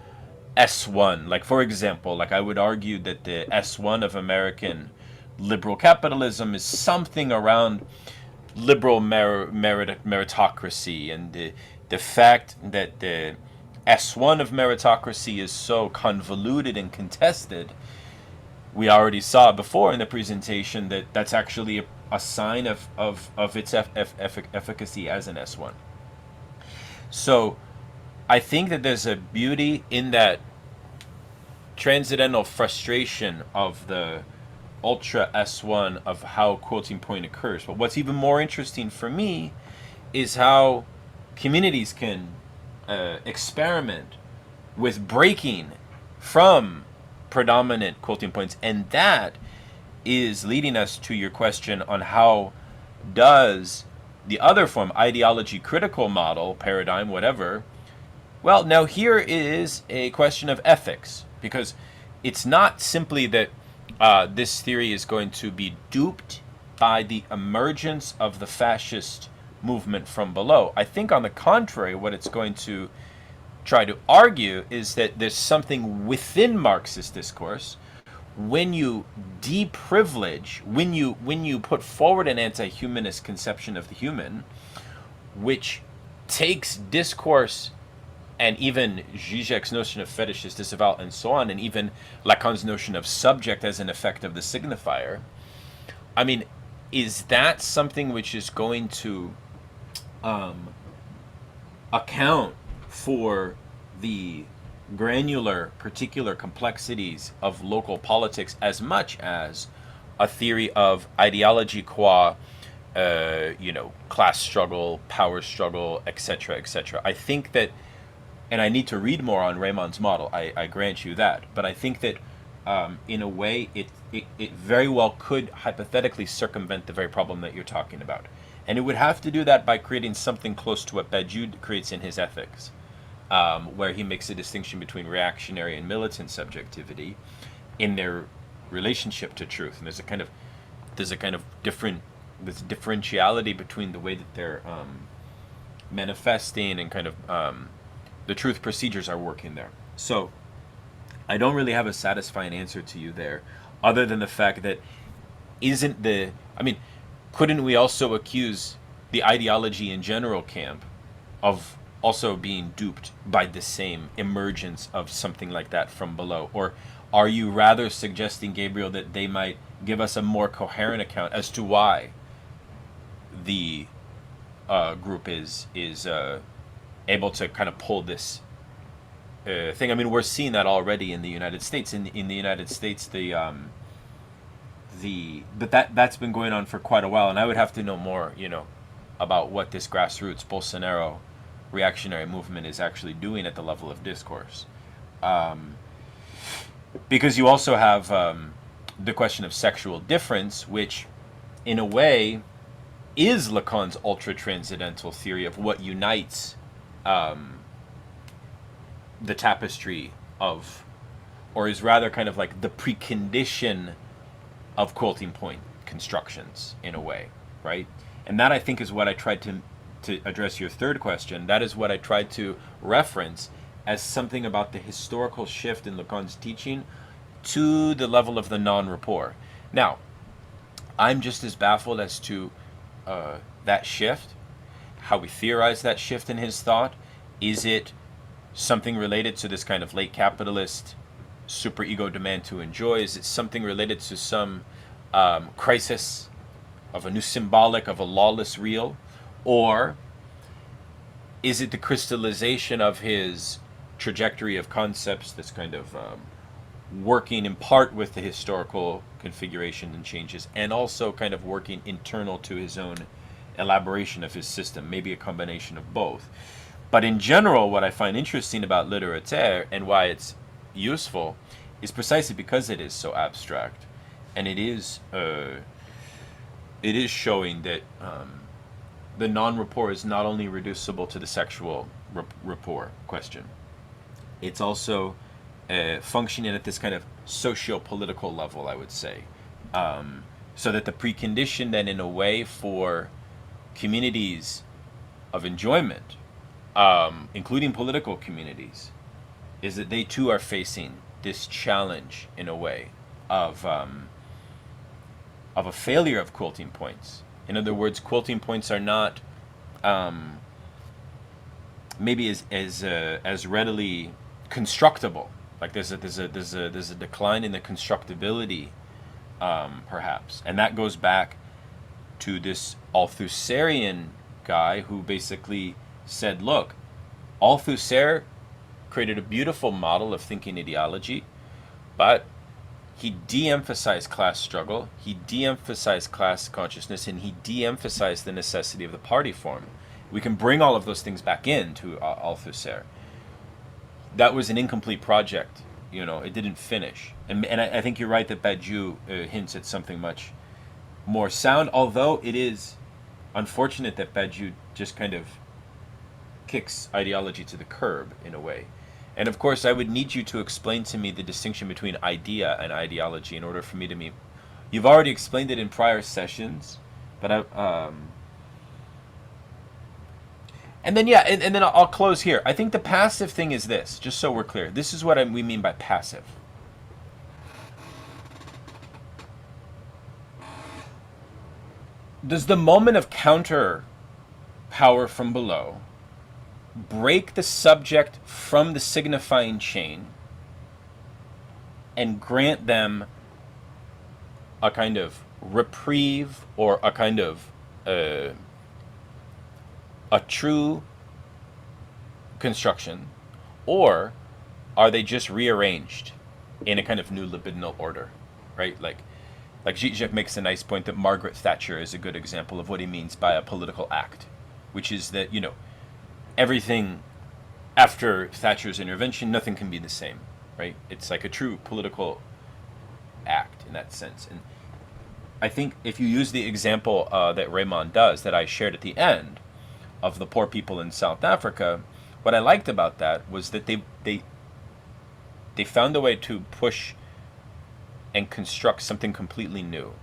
S1. Like, for example, like I would argue that the S1 of American liberal capitalism is something around liberal meritocracy, and the fact that the S1 of meritocracy is so convoluted and contested. We already saw before in the presentation that that's actually a sign of its efficacy as an S1. So I think that there's a beauty in that transcendental frustration of the ultra S1 of how quilting point occurs. But what's even more interesting for me is how communities can experiment with breaking from predominant quilting points, and that is leading us to your question on how does the other form, ideology critical model, paradigm, whatever. Well, now here is a question of ethics, because it's not simply that this theory is going to be duped by the emergence of the fascist movement from below. I think, on the contrary, what it's going to try to argue is that there's something within Marxist discourse when you deprivilege, when you put forward an anti-humanist conception of the human, which takes discourse and even Zizek's notion of fetishist disavowal and so on, and even Lacan's notion of subject as an effect of the signifier. I mean, is that something which is going to account for the granular, particular complexities of local politics as much as a theory of ideology qua, class struggle, power struggle, etc., etc.? I think that, and I need to read more on Raymond's model, I grant you that, but I think that in a way it very well could hypothetically circumvent the very problem that you're talking about. And it would have to do that by creating something close to what Badiou creates in his ethics, where he makes a distinction between reactionary and militant subjectivity in their relationship to truth. And there's a kind of differentiality between the way that they're manifesting and kind of the truth procedures are working there. So I don't really have a satisfying answer to you there, other than the fact that couldn't we also accuse the ideology in general camp of also being duped by the same emergence of something like that from below? Or are you rather suggesting, Gabriel, that they might give us a more coherent account as to why the group is able to kind of pull this thing? I mean, we're seeing that already in the United States. In the United States, that's been going on for quite a while, and I would have to know more, about what this grassroots Bolsonaro reactionary movement is actually doing at the level of discourse, because you also have the question of sexual difference, which, in a way, is Lacan's ultra-transcendental theory of what unites the tapestry of, or is rather kind of like the precondition of quilting point constructions, in a way, right? And that, I think, is what I tried to address your third question. That is what I tried to reference as something about the historical shift in Lacan's teaching to the level of the non-rapport. Now, I'm just as baffled as to that shift, how we theorize that shift in his thought. Is it something related to this kind of late capitalist superego demand to enjoy? Is it something related to some crisis of a new symbolic of a lawless real? Or is it the crystallization of his trajectory of concepts that's kind of working in part with the historical configuration and changes, and also kind of working internal to his own elaboration of his system, maybe a combination of both? But in general, what I find interesting about littérature and why it's useful is precisely because it is so abstract, and it is showing that the non-rapport is not only reducible to the sexual rapport question. It's also functioning at this kind of socio-political level, I would say. So that the precondition then, in a way, for communities of enjoyment, including political communities, is that they too are facing this challenge, in a way, of a failure of quilting points. In other words, quilting points are not maybe as readily constructible. Like there's a decline in the constructibility, perhaps, and that goes back to this Althusserian guy who basically said, look, Althusser created a beautiful model of thinking ideology, but he de-emphasized class struggle, he de-emphasized class consciousness, and he de-emphasized the necessity of the party form. We can bring all of those things back into Althusser. That was an incomplete project, it didn't finish. And I think you're right that Badiou hints at something much more sound, although it is unfortunate that Badiou just kind of kicks ideology to the curb, in a way. And of course, I would need you to explain to me the distinction between idea and ideology in order for me to meet. You've already explained it in prior sessions, but and then I'll close here. I think the passive thing is this, just so we're clear. This is what we mean by passive. Does the moment of counter power from below break the subject from the signifying chain and grant them a kind of reprieve or a kind of a true construction, or are they just rearranged in a kind of new libidinal order, right? Like Zizek makes a nice point that Margaret Thatcher is a good example of what he means by a political act, which is that, everything after Thatcher's intervention, nothing can be the same, right? It's like a true political act in that sense. And I think if you use the example that Raymond does, that I shared at the end, of the poor people in South Africa, what I liked about that was that they found a way to push and construct something completely new,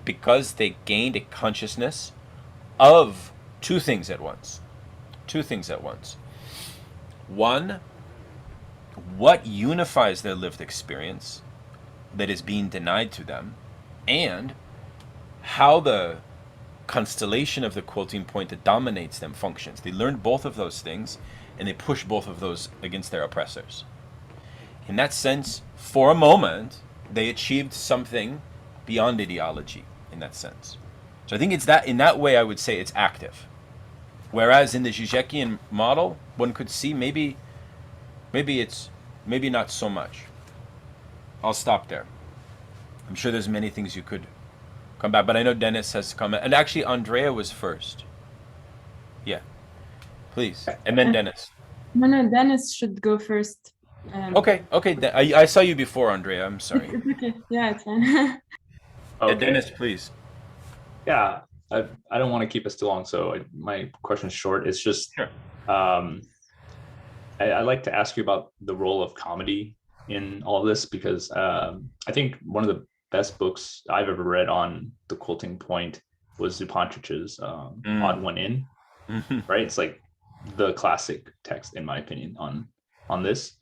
because they gained a consciousness of two things at once. One, what unifies their lived experience that is being denied to them, and how the constellation of the quilting point that dominates them functions. They learned both of those things, and they push both of those against their oppressors. In that sense, for a moment, they achieved something beyond ideology, in that sense. So I think it's that, in that way, I would say it's active. Whereas in the Zizekian model, one could see maybe not so much. I'll stop there. I'm sure there's many things you could come back, but I know Dennis has come, and actually Andrea was first. Yeah, please, and then Dennis. No, Dennis should go first. Okay. I saw you before, Andrea. I'm sorry. It's okay. Yeah, it's fine. Okay. Dennis, please. Yeah, I don't want to keep us too long, so my question is short. It's just, sure. I'd like to ask you about the role of comedy in all of this, because I think one of the best books I've ever read on the quilting point was Zupančić's Odd One In, right? It's like the classic text, in my opinion, on this.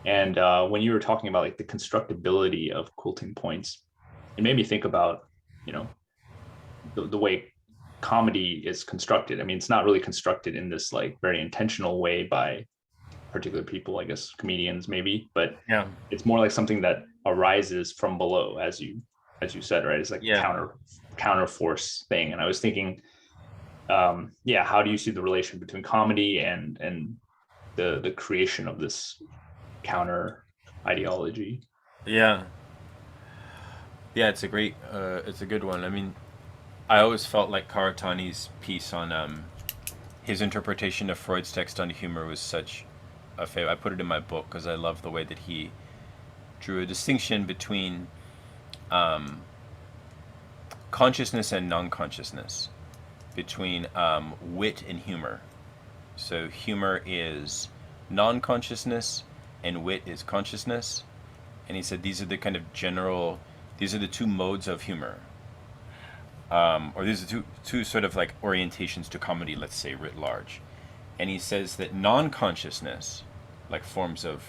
And when you were talking about like the constructability of quilting points, it made me think about, the way comedy is constructed. I mean, it's not really constructed in this like very intentional way by particular people, I guess comedians maybe, but yeah, it's more like something that arises from below, as you said, right? It's like counter force thing. And I was thinking, how do you see the relation between comedy and the creation of this counter ideology? Yeah, it's a good one. I mean, I always felt like Karatani's piece on his interpretation of Freud's text on humor was such a favorite. I put it in my book because I love the way that he drew a distinction between consciousness and non-consciousness, between wit and humor. So humor is non-consciousness, and wit is consciousness. And he said these are the kind of general, these are the two modes of humor. Or these are two sort of like orientations to comedy, let's say, writ large. And he says that non-consciousness, like forms of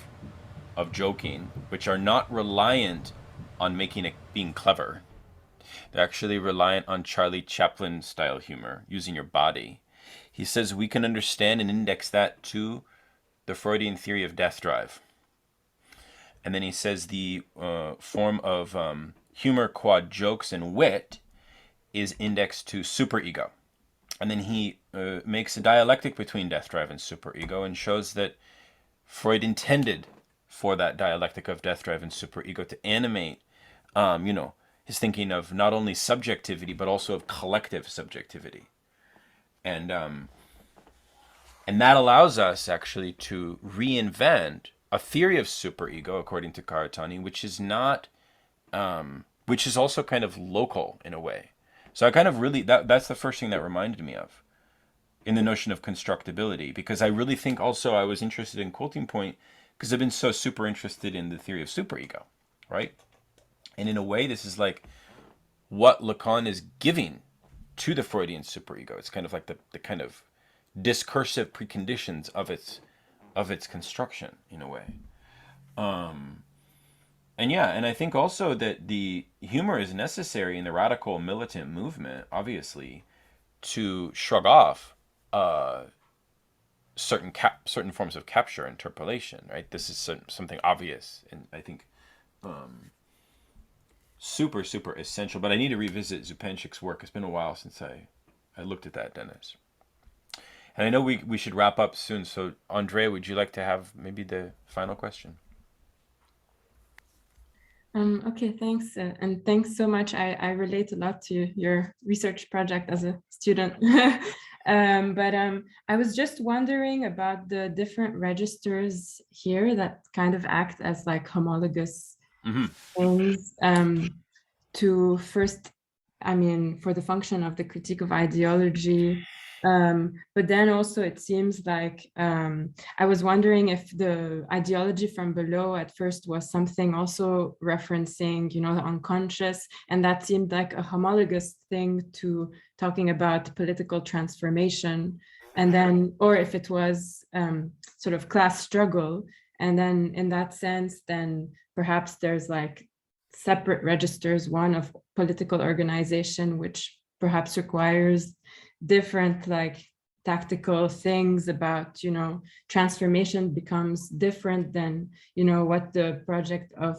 joking, which are not reliant on being clever. They're actually reliant on Charlie Chaplin style humor, using your body. He says we can understand and index that to the Freudian theory of death drive. And then he says the form of humor, quad jokes, and wit is indexed to superego. And then he makes a dialectic between death drive and superego and shows that Freud intended for that dialectic of death drive and superego to animate, his thinking of not only subjectivity, but also of collective subjectivity. And that allows us actually to reinvent a theory of superego, according to Karatani, which is not, which is also kind of local in a way. So I kind of really, that's the first thing that reminded me of in the notion of constructibility, because I really think also I was interested in Quilting Point because I've been so super interested in the theory of superego, right? And in a way, this is like what Lacan is giving to the Freudian superego. It's kind of like the kind of discursive preconditions of its construction in a way. And I think also that the humor is necessary in the radical militant movement, obviously, to shrug off certain forms of capture, interpolation, right? This is something obvious, and I think super, super essential. But I need to revisit Zupanchik's work. It's been a while since I looked at that, Dennis. And I know we should wrap up soon. So, Andrea, would you like to have maybe the final question? Okay, thanks. And thanks so much. I relate a lot to your research project as a student. But I was just wondering about the different registers here that kind of act as like homologous things to first, for the function of the critique of ideology. But then also it seems like I was wondering if the ideology from below at first was something also referencing, the unconscious, and that seemed like a homologous thing to talking about political transformation, and then, or if it was sort of class struggle, and then in that sense, then perhaps there's like separate registers, one of political organization, which perhaps requires different like tactical things about, transformation becomes different than, what the project of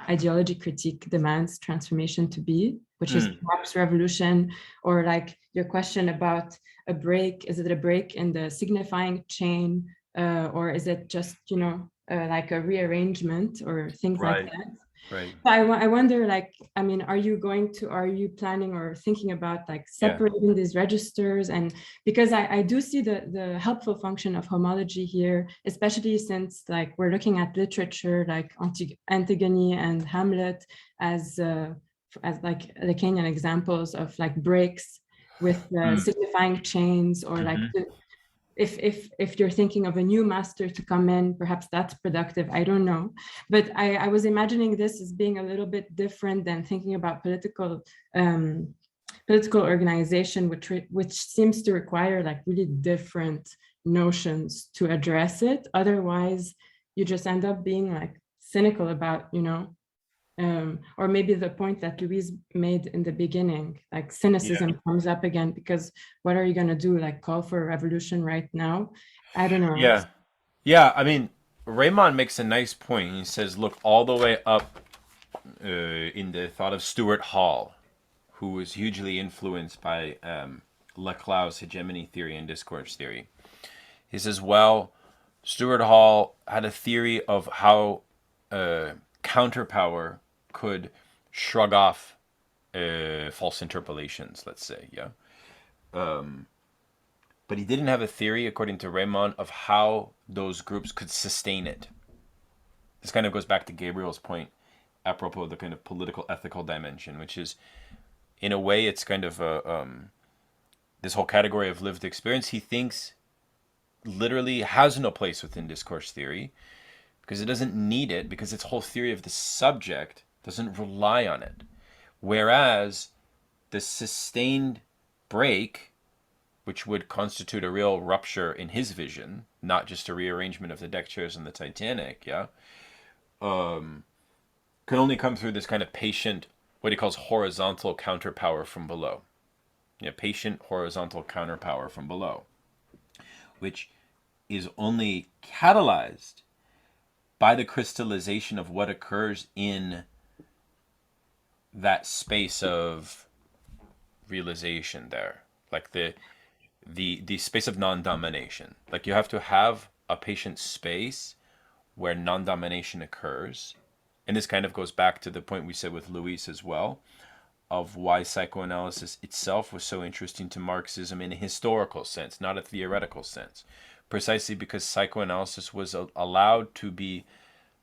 ideology critique demands transformation to be, which is perhaps revolution, or like your question about a break. Is it a break in the signifying chain, or is it just, like a rearrangement or things like that? Right. I wonder, like, are you planning or thinking about like separating these registers? And because I do see the helpful function of homology here, especially since like we're looking at literature like Antigone and Hamlet as like Lacanian examples of like breaks with signifying chains, or like if you're thinking of a new master to come in, perhaps that's productive. I don't know. But I was imagining this as being a little bit different than thinking about political organization, which seems to require like really different notions to address it. Otherwise, you just end up being like cynical about, or maybe the point that Louise made in the beginning, like cynicism comes up again, because what are you going to do? Like call for a revolution right now? I don't know. Yeah. Raymond makes a nice point. He says, look all the way up in the thought of Stuart Hall, who was hugely influenced by Laclau's hegemony theory and discourse theory. He says, well, Stuart Hall had a theory of how counterpower could shrug off false interpolations, let's say, but he didn't have a theory, according to Raymond, of how those groups could sustain it. This kind of goes back to Gabriel's point apropos of the kind of political ethical dimension, which is, in a way, it's kind of this whole category of lived experience. He thinks literally has no place within discourse theory, because it doesn't need it, because its whole theory of the subject doesn't rely on it. Whereas the sustained break, which would constitute a real rupture in his vision, not just a rearrangement of the deck chairs in the Titanic, can only come through this kind of patient, what he calls horizontal counterpower from below. Patient horizontal counterpower from below, which is only catalyzed by the crystallization of what occurs in that space of realization there, like the space of non-domination. Like you have to have a patient space where non-domination occurs. And this kind of goes back to the point we said with Luis as well, of why psychoanalysis itself was so interesting to Marxism in a historical sense, not a theoretical sense. Precisely because psychoanalysis was allowed to be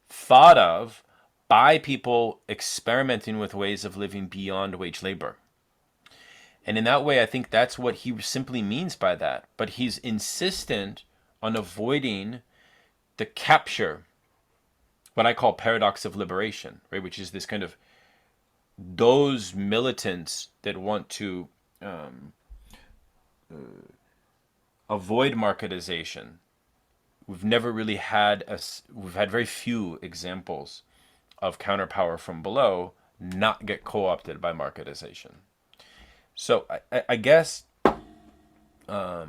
thought of by people experimenting with ways of living beyond wage labor. And in that way, I think that's what he simply means by that. But he's insistent on avoiding the capture, what I call paradox of liberation, right? Which is this kind of those militants that want to avoid marketization. We've never really had we've had very few examples of counterpower from below not get co-opted by marketization. So I guess I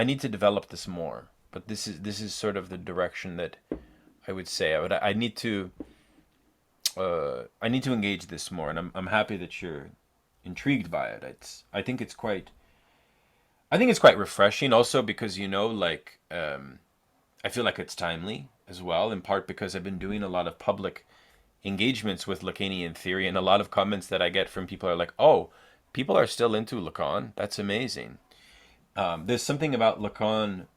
need to develop this more, but this is sort of the direction that I would say I need to engage this more, and I'm happy that you're intrigued by it. I think it's quite refreshing, also because I feel like it's timely as well, in part because I've been doing a lot of public engagements with Lacanian theory, and a lot of comments that I get from people are like, oh, people are still into Lacan. That's amazing. There's something about Lacan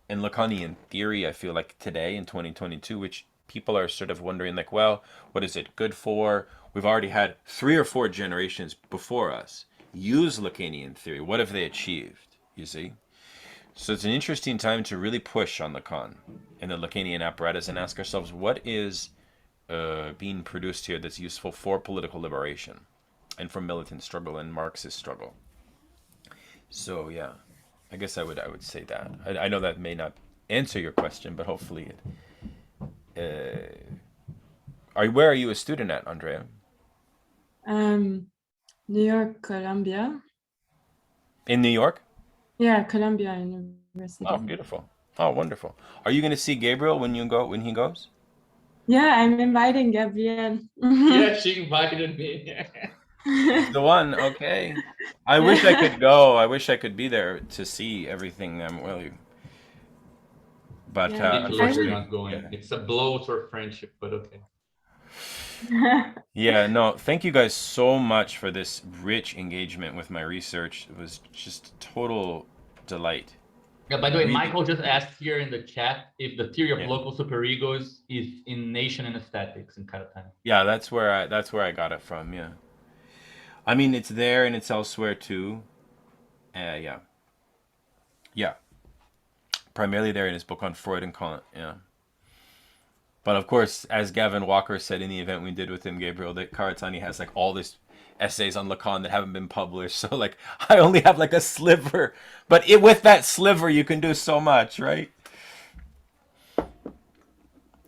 and Lacanian theory, I feel like today in 2022, which people are sort of wondering, like, well, what is it good for? We've already had 3 or 4 generations before us use Lacanian theory. What have they achieved, you see? So it's an interesting time to really push on Lacan and the Lacanian apparatus and ask ourselves, what is being produced here that's useful for political liberation and for militant struggle and Marxist struggle? So yeah, I guess I would say that. I know that may not answer your question, but hopefully it. Where are you a student at, Andrea? New York, Columbia. In New York? Yeah, Columbia University. Oh, beautiful. Oh, wonderful. Are you going to see Gabriel when he goes? Yeah, I'm inviting Gabriel. Yeah, she invited me. The one, okay. I wish I could go. I wish I could be there to see everything. But Yeah, unfortunately, not going. Yeah. It's a blow to our friendship, but okay. Yeah, no, thank you guys so much for this rich engagement with my research. It was just total delight. Yeah, by the way, Michael just asked here in the chat if the theory of local superegos is in Nation and Aesthetics in Capiton. Yeah, that's where I got it from. Yeah, I mean, it's there and it's elsewhere too. Yeah. Primarily there in his book on Freud and Kant. Yeah. But of course, as Gavin Walker said in the event we did with him, Gabriel, that Karatani has like all these essays on Lacan that haven't been published. So like I only have like a sliver, but with that sliver you can do so much, right?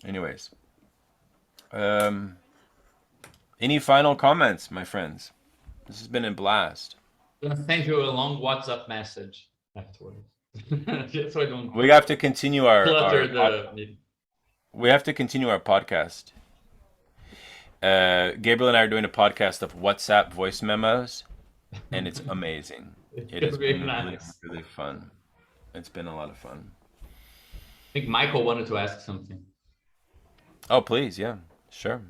Anyways, any final comments, my friends? This has been a blast. I'm gonna send you a long WhatsApp message afterwards. Just so I don't. We have to continue we have to continue our podcast. Gabriel and I are doing a podcast of WhatsApp voice memos, and it's amazing. It has been really fun. It's been a lot of fun. I think Michael wanted to ask something. Oh, please. Yeah, sure.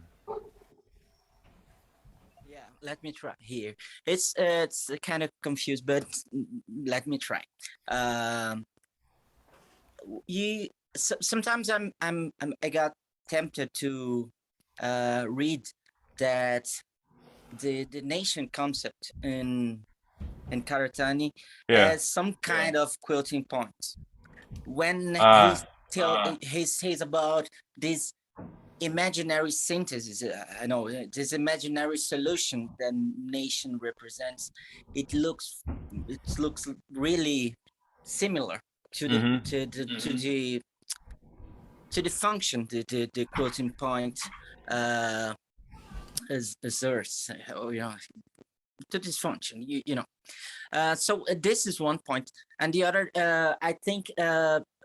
Yeah, let me try here. It's kind of confused, but let me try. Sometimes I got tempted to read that the nation concept in Karatani has some kind of quilting point. When he says about this imaginary synthesis. I know this imaginary solution that nation represents. It looks really similar to the function, the quilting point asserts, to this function. So this is one point, and the other, I think,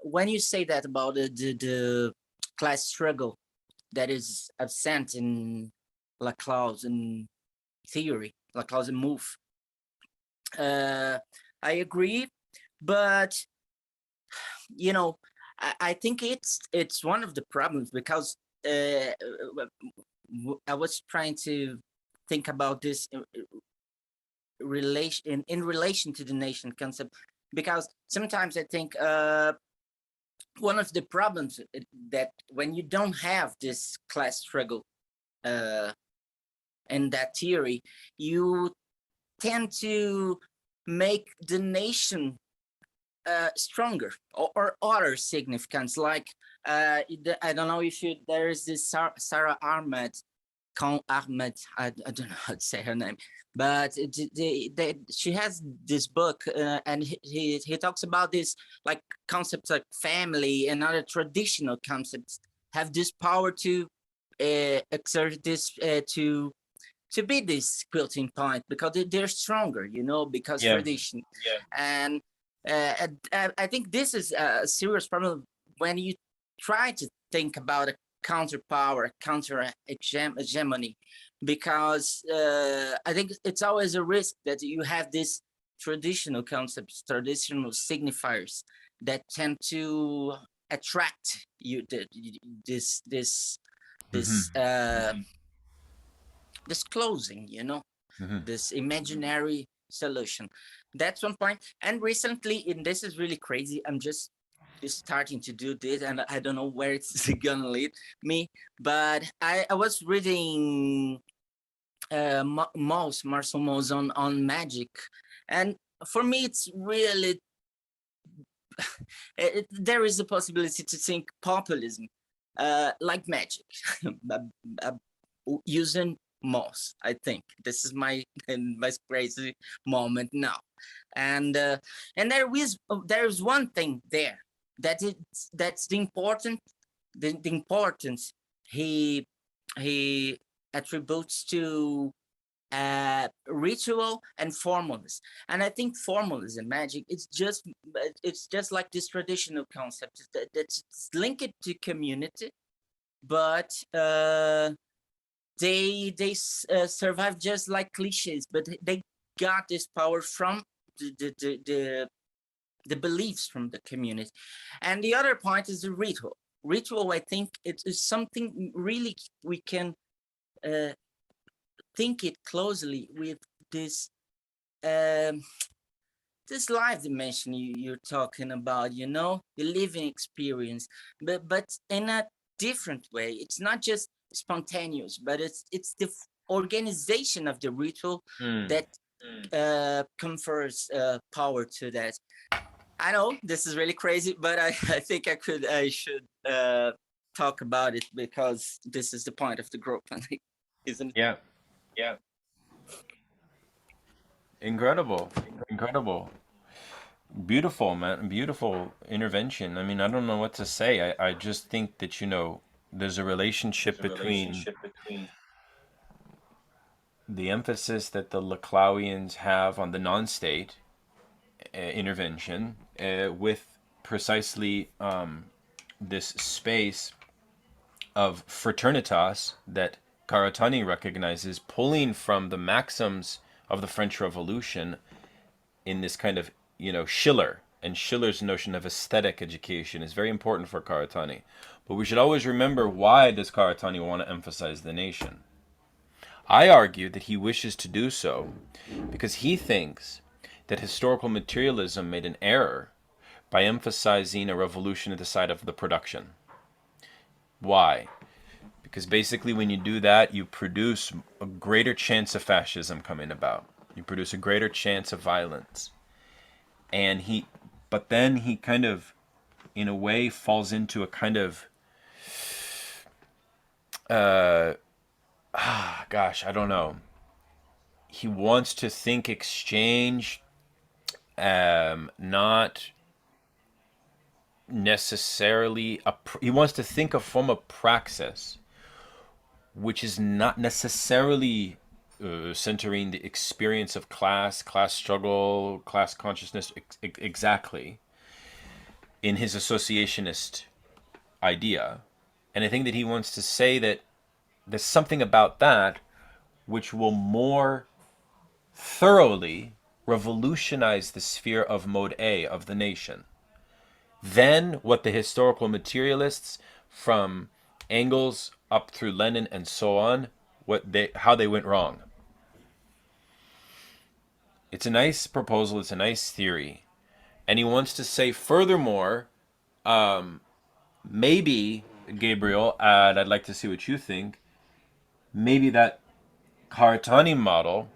when you say that about the class struggle that is absent in Lacanian theory, Lacanian move, I agree, but I think it's one of the problems, because I was trying to think about this in relation to the nation concept, because sometimes I think one of the problems that when you don't have this class struggle in that theory, you tend to make the nation stronger or other significance, like I don't know if there is this Sarah Ahmed, I don't know how to say her name, but she has this book, and he talks about this, like, concepts like family and other traditional concepts have this power to exert this to be this quilting point, because they're stronger, because tradition. And I think this is a serious problem when you try to think about a counterpower, counter hegemony, because I think it's always a risk that you have these traditional concepts, traditional signifiers that tend to attract you, this closing, this imaginary solution. That's one point. And recently, and this is really crazy, I'm just starting to do this, and I don't know where it's gonna lead me, but I was reading Marcel Mauss on magic, and for me it's really there is a possibility to think populism like magic, using Mauss. I think this is my crazy moment now, and there is one thing there that's the importance he attributes to ritual and formalism. And I think formalism, magic, it's just like this traditional concept that's linked to community, but they survive just like cliches, but they got this power from the beliefs from the community. And the other point is the ritual. Ritual, I think it is something really we can think it closely with this this life dimension you're talking about, the living experience, but in a different way. It's not just spontaneous, but it's the organization of the ritual that confers power to that. I know this is really crazy, but I think I should talk about it, because this is the point of the group, isn't it? Yeah. Incredible. Beautiful, man. Beautiful intervention. I mean, I don't know what to say. I just think that, there's a relationship between the emphasis that the Lacanians have on the non-state intervention with precisely this space of fraternitas that Caratani recognizes, pulling from the maxims of the French Revolution in this kind of, Schiller. And Schiller's notion of aesthetic education is very important for Caratani. But we should always remember, why does Caratani want to emphasize the nation? I argue that he wishes to do so because he thinks that historical materialism made an error by emphasizing a revolution at the side of the production. Why? Because basically when you do that, you produce a greater chance of fascism coming about. You produce a greater chance of violence. But then he kind of in a way, falls into a kind of, gosh, I don't know. He wants to think exchange, not necessarily, he wants to think a form of praxis, which is not necessarily centering the experience of class struggle, class consciousness exactly in his associationist idea. And I think that he wants to say that there's something about that which will more thoroughly revolutionize the sphere of mode A of the nation than what the historical materialists from Engels up through Lenin and so on, how they went wrong. It's a nice proposal, it's a nice theory. And he wants to say furthermore, maybe, Gabriel, and I'd like to see what you think, maybe that Karatani model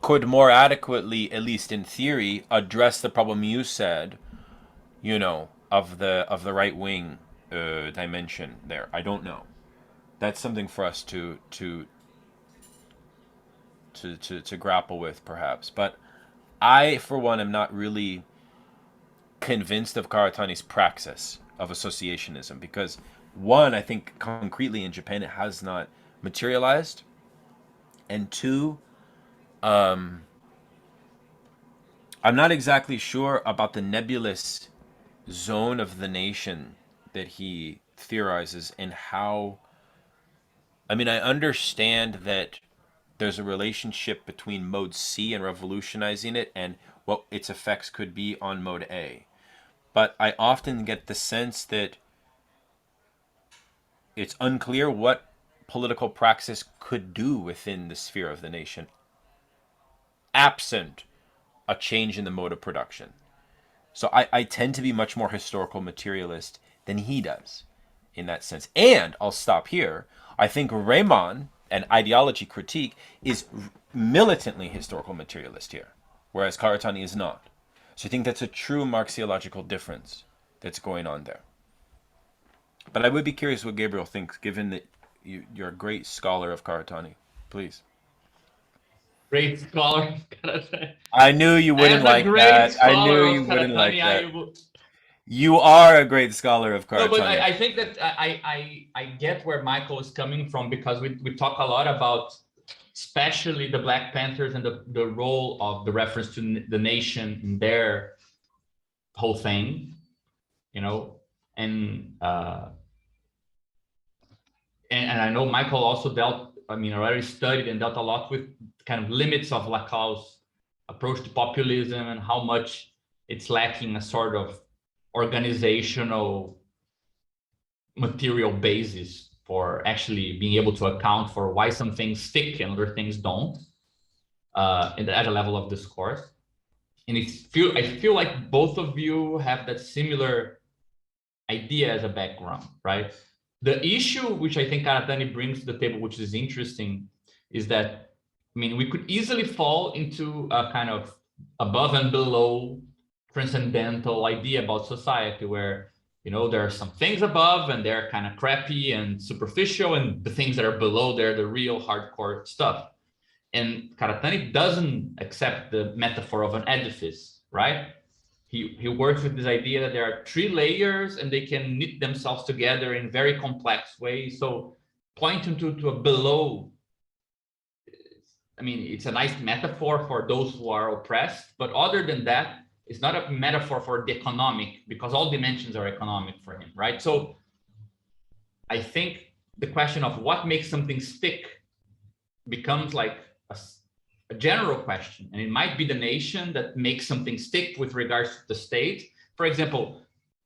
could more adequately, at least in theory, address the problem you said, you know, of the right wing dimension there. I don't know. That's something for us to grapple with, perhaps. But I, for one, am not really convinced of Karatani's praxis of associationism, because one, I think concretely in Japan it has not materialized, and two, I'm not exactly sure about the nebulous zone of the nation that he theorizes and how. I mean, I understand that there's a relationship between mode C and revolutionizing it and what its effects could be on mode A. But I often get the sense that it's unclear what political praxis could do within the sphere of the nation, absent a change in the mode of production. So I tend to be much more historical materialist than he does in that sense. And I'll stop here. I think Riemann and ideology critique is militantly historical materialist here, whereas Karatani is not. So I think that's a true Marxiological difference that's going on there. But I would be curious what Gabriel thinks, given that you're a great scholar of Karatani. Please. Great scholar. I knew you wouldn't like that. I knew you wouldn't like that. You are a great scholar of Karatani. No, but I think that I get where Michael is coming from, because we talk a lot about especially the Black Panthers and the role of the reference to the nation in their whole thing, you know, and I know Michael also already studied and dealt a lot with kind of limits of Lacan's approach to populism and how much it's lacking a sort of organizational material basis for actually being able to account for why some things stick and other things don't at a level of discourse. And I feel like both of you have that similar idea as a background, right? The issue which I think Karatani brings to the table, which is interesting, is that, I mean, we could easily fall into a kind of above and below transcendental idea about society where, you know, there are some things above and they're kind of crappy and superficial, and the things that are below, they're the real hardcore stuff. And Karatani doesn't accept the metaphor of an edifice, right? He works with this idea that there are 3 layers and they can knit themselves together in very complex ways. So pointing to a below, I mean, it's a nice metaphor for those who are oppressed, but other than that, it's not a metaphor for the economic, because all dimensions are economic for him, right? So I think the question of what makes something stick becomes like a general question, and it might be the nation that makes something stick with regards to the state. For example,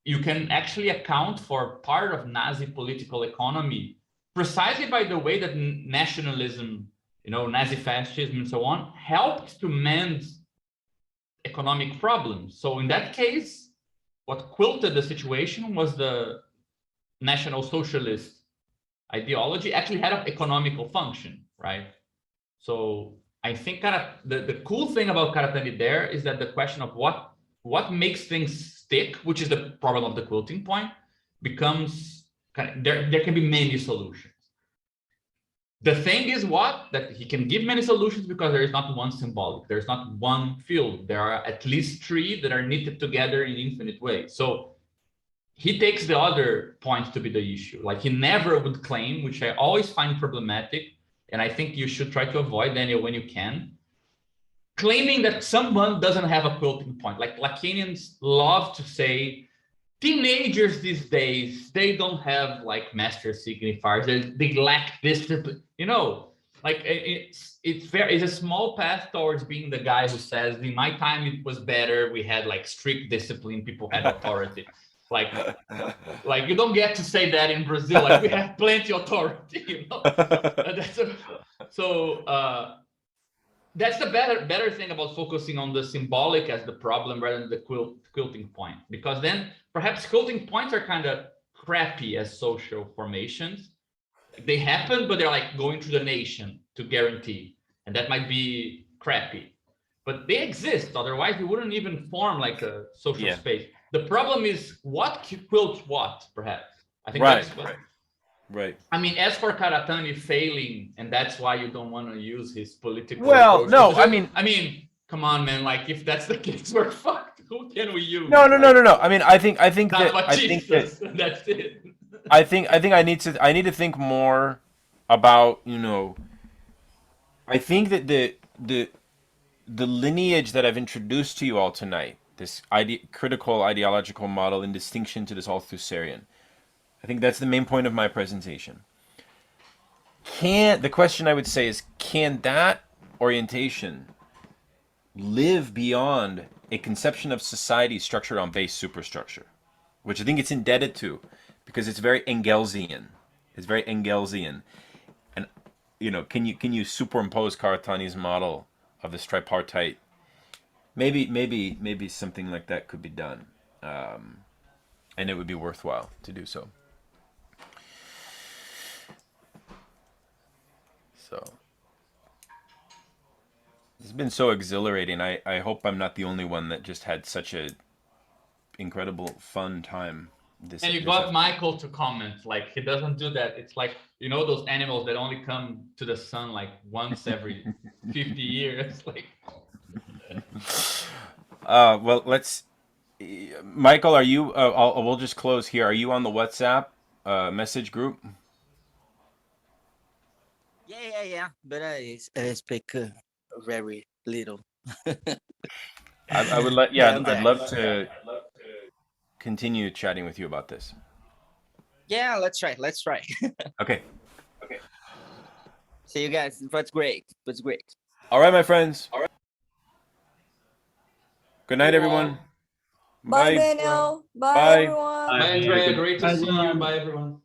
you can actually account for part of Nazi political economy precisely by the way that nationalism, you know, Nazi fascism and so on, helped to mend economic problems. So in that case, what quilted the situation was the National Socialist ideology actually had an economical function, right? So I think the cool thing about Karatani there is that the question of what makes things stick, which is the problem of the quilting point, becomes there can be many solutions. The thing is that he can give many solutions because there is not one symbolic, there's not one field. There are at least three that are knitted together in infinite ways. So he takes the other point to be the issue. Like he never would claim, which I always find problematic, and I think you should try to avoid, Daniel, when you can, claiming that someone doesn't have a quilting point. Like Lacanians love to say, teenagers these days, they don't have like master signifiers. They lack discipline. You know, like it's a small path towards being the guy who says, in my time it was better. We had like strict discipline. People had authority. Like you don't get to say that in Brazil. Like we have plenty of authority. You know? That's the better thing about focusing on the symbolic as the problem rather than the quilting point, because then perhaps quilting points are kind of crappy as social formations. They happen, but they're like going through the nation to guarantee, and that might be crappy. But they exist, otherwise we wouldn't even form like a social space. The problem is what quilts what, perhaps. I think that's what. Right. I mean, as for Karatani failing, and that's why you don't want to use his political. Well, approach. no, I mean, come on, man. Like, if that's the case, we're fucked. Who can we use? No. I mean, I think that that's it. I think I need to think more about, you know. I think that the lineage that I've introduced to you all tonight, this critical ideological model in distinction to this Althusserian, I think that's the main point of my presentation. The question I would say is, can that orientation live beyond a conception of society structured on base superstructure, which I think it's indebted to, because it's very Engelsian. It's very Engelsian. And, you know, can you superimpose Karatani's model of this tripartite? Maybe something like that could be done. And it would be worthwhile to do so. So it's been so exhilarating. I hope I'm not the only one that just had such a incredible fun time. And you got Michael to comment. Like, he doesn't do that. It's like, you know, those animals that only come to the sun like once every 50 years. Like, well, Michael, are you? We'll just close here. Are you on the WhatsApp message group? Yeah. But I speak very little. I would let. Yeah, I'd love to continue chatting with you about this. Yeah, let's try. Okay. See you guys. That's great. All right, my friends. All right. Good night, everyone. Bye, Daniel. Bye, everyone. Bye, Andrea. Great to see you. Bye, everyone.